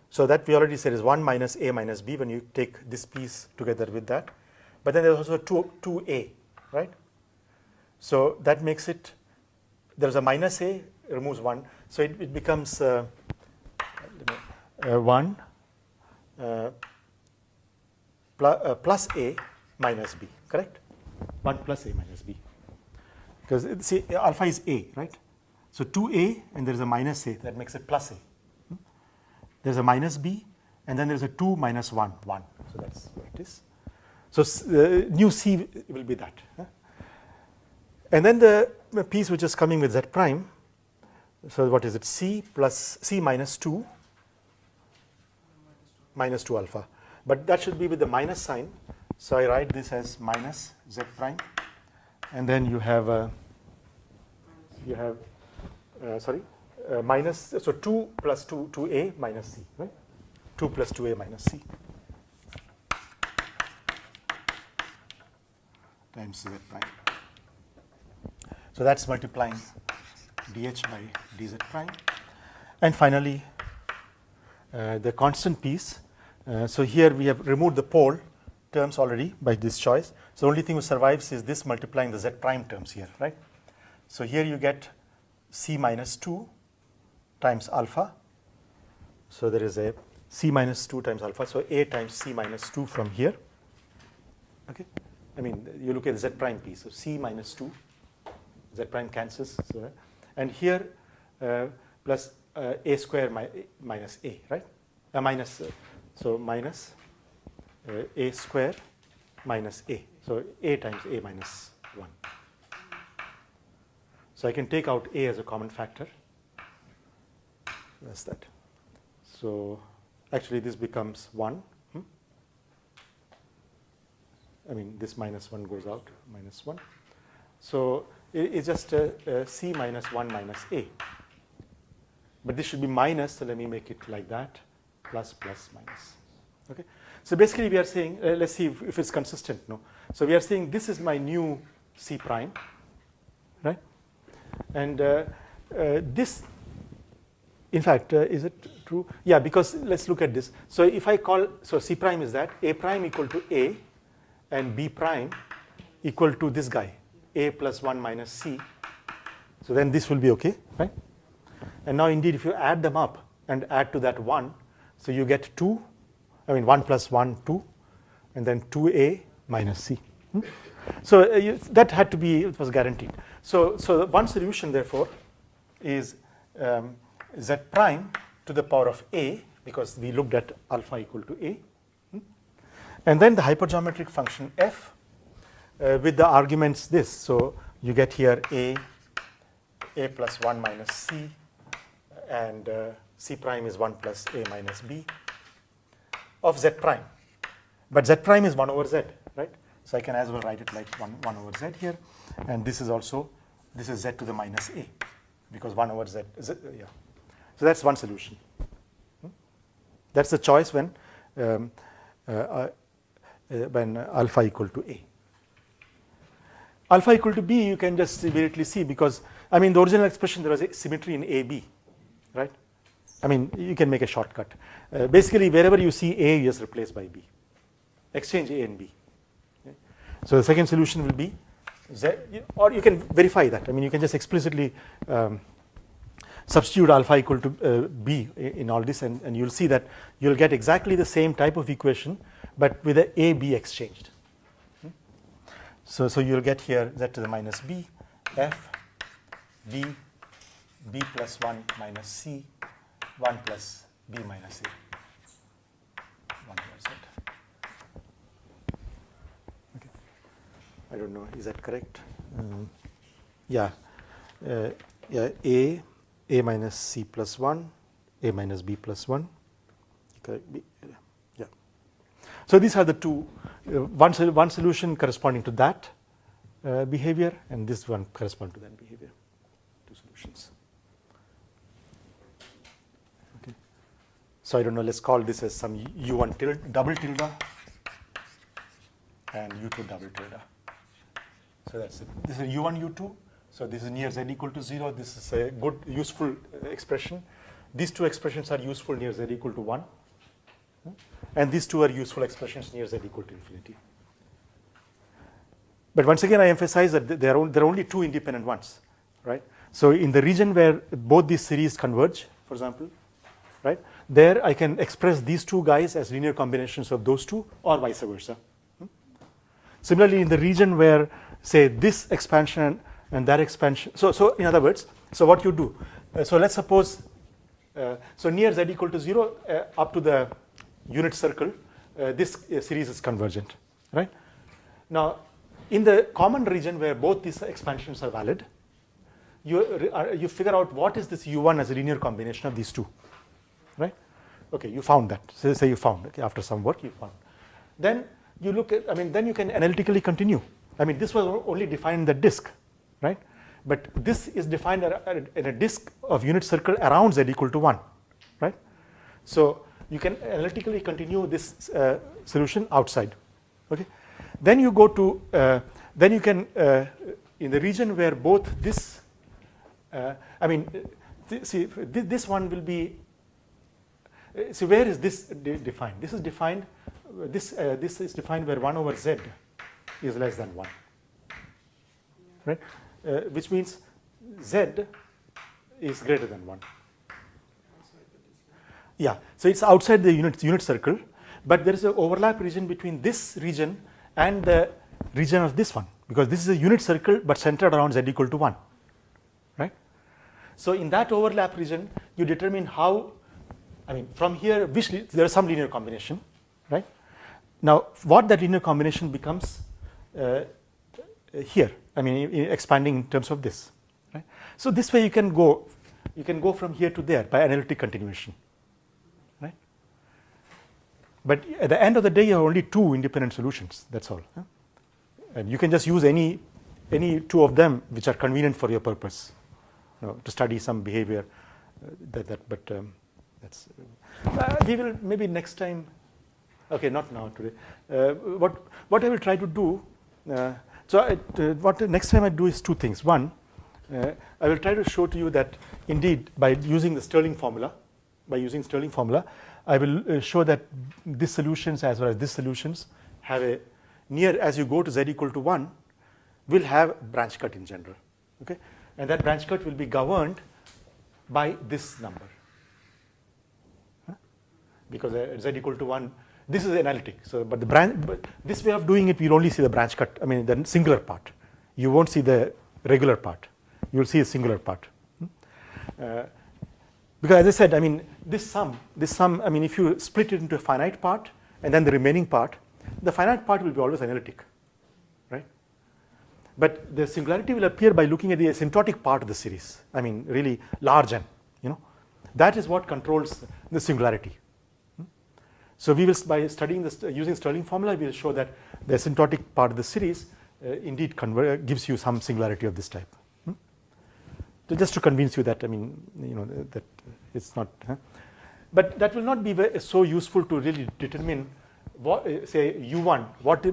So that we already said is 1 minus A minus B when you take this piece together with that. But then there's also 2A, right? So that makes it, there's a minus A, removes 1. So it becomes 1 plus A minus B, correct? 1 plus A minus B. Because see, alpha is A, right? So 2A and there's a minus A, that makes it plus A. There's a minus B and then there's a 2 minus 1, 1. So that's what it is. So new C will be that. And then the piece which is coming with Z prime, so what is it? C plus C minus 2 minus 2 alpha. But that should be with the minus sign. So I write this as minus Z prime. And then you have minus, so 2 plus 2A minus C, right? 2 plus 2A minus C times Z prime. So that's multiplying dH by dz prime. And finally, the constant piece. So here we have removed the pole terms already by this choice. So the only thing which survives is this multiplying the z prime terms here, right? So here you get c minus 2 times alpha. So there is a c minus 2 times alpha. So a times c minus 2 from here. Okay. I mean, you look at the z prime piece. So c minus 2, z prime cancels. So, and here plus a square minus a, right? So minus a square minus a. So a times a minus 1. So I can take out a as a common factor. That's that. So actually this becomes 1. I mean, this minus 1 goes out, minus 1. So it's just c minus 1 minus a. But this should be minus, so let me make it like that, plus, plus, minus. Okay. So basically we are saying, let's see if it's consistent. No. So we are saying this is my new c prime, right? And this, in fact, is it true? Yeah, because let's look at this. So if I call, so c prime is that, a prime equal to a, and b prime equal to this guy, a plus 1 minus c. So then this will be okay, right? And now indeed if you add them up and add to that 1, so you get 2, I mean 1 plus 1, 2, and then 2a minus c. So that had to be, it was guaranteed. So the one solution therefore is z prime to the power of a, because we looked at alpha equal to a. And then the hypergeometric function f with the arguments this. So you get here a plus 1 minus c, and c prime is 1 plus a minus b of z prime. But z prime is 1 over z, right? So I can as well write it like 1 over z here. And this is also, this is z to the minus a, because 1 over z, yeah. So that's one solution. That's the choice when alpha equal to a. Alpha equal to b, you can just immediately see, because I mean the original expression there was a symmetry in AB, right? I mean you can make a shortcut. Basically wherever you see A, you just replace by B. Exchange A and B. Okay? So the second solution will be Z, or you can verify that. I mean you can just explicitly substitute alpha equal to b in all this, and you'll see that you'll get exactly the same type of equation, but with a a b exchanged. So you'll get here z to the minus b, f, b, b plus 1 minus c, 1 plus b minus a. 1 over z. Okay. I don't know, is that correct? Yeah, a minus c plus 1, a minus b plus 1. Correct. Yeah. So these are the two, one solution corresponding to that behavior, and this one corresponding to that behavior. Two solutions. Okay. So I don't know, let's call this as some u1 double tilde and u2 double tilde. So that's it. This is u1, u2. So this is near z equal to 0. This is a good, useful expression. These two expressions are useful near z equal to 1. And these two are useful expressions near z equal to infinity. But once again, I emphasize that there are only two independent ones, right? So in the region where both these series converge, for example, right, there I can express these two guys as linear combinations of those two, or vice versa. Similarly, in the region where, say, this expansion and that expansion, so in other words, so what you do, so let's suppose, so near z equal to 0 up to the unit circle, this series is convergent, right? Now, in the common region where both these expansions are valid, you figure out what is this u1 as a linear combination of these two, right? Okay, you found that. So say you found, okay, after some work you found. Then you look at, I mean, then you can analytically continue. I mean, this was only defined in the disk, right? But this is defined in a disk of unit circle around z equal to 1, right? So you can analytically continue this solution outside, okay? Then you go to, then you can, in the region where both this, I mean, see, this one will be, See, where is this defined? This is defined. This is defined where 1 over z is less than 1, right? Which means z is greater than 1. Yeah, so it's outside the unit circle, but there is an overlap region between this region and the region of this one, because this is a unit circle but centered around z equal to 1, right? So in that overlap region, you determine how, I mean, from here, there is some linear combination, right? Now, what that linear combination becomes here, I mean, expanding in terms of this, right? So this way you can go from here to there by analytic continuation, right? But at the end of the day, you have only 2 independent solutions. That's all, huh? And you can just use any 2 of them which are convenient for your purpose, to study some behavior. That's we will maybe next time. Okay, not now today. What I will try to do. What next time I do is 2 things. One, I will try to show to you that indeed by using the Stirling formula, I will show that these solutions as well as these solutions have a as you go to z equal to 1, will have branch cut in general. Okay, and that branch cut will be governed by this number, because z equal to 1. This is analytic. So, but this way of doing it, we'll only see the branch cut. I mean, the singular part. You won't see the regular part. You'll see a singular part. Because as I said, I mean, this sum. I mean, if you split it into a finite part and then the remaining part, the finite part will be always analytic, right? But the singularity will appear by looking at the asymptotic part of the series. I mean, really large n. That is what controls the singularity. So we will, by studying this using Stirling formula, we will show that the asymptotic part of the series indeed gives you some singularity of this type. So just to convince you that, I mean, that it's not. But that will not be so useful to really determine what, say U1,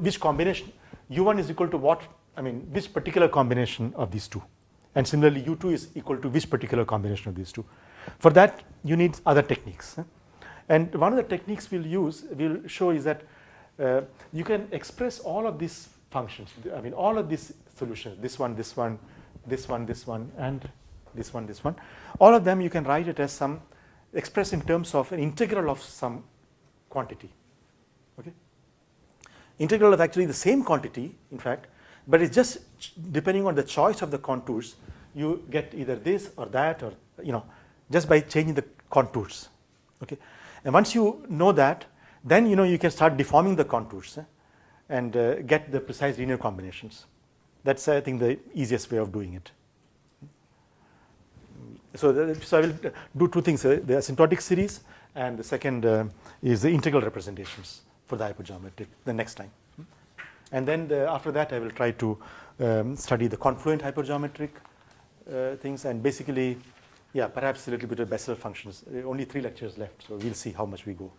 which combination U1 is equal to what. I mean, which particular combination of these 2, and similarly U2 is equal to which particular combination of these 2. For that, you need other techniques. And one of the techniques we'll show is that you can express all of these functions. I mean, all of these solutions, this one, and this one. All of them you can write it as expressed in terms of an integral of some quantity. Okay. Integral of actually the same quantity, in fact, but it's just depending on the choice of the contours, you get either this or that, or just by changing the contours. Okay. And once you know that, then you can start deforming the contours and get the precise linear combinations. That's, I think, the easiest way of doing it. So I will do 2 things: the asymptotic series, and the second is the integral representations for the hypergeometric the next time. And then after that, I will try to study the confluent hypergeometric things, and basically, yeah, perhaps a little bit of Bessel functions. Only 3 lectures left, so we'll see how much we go.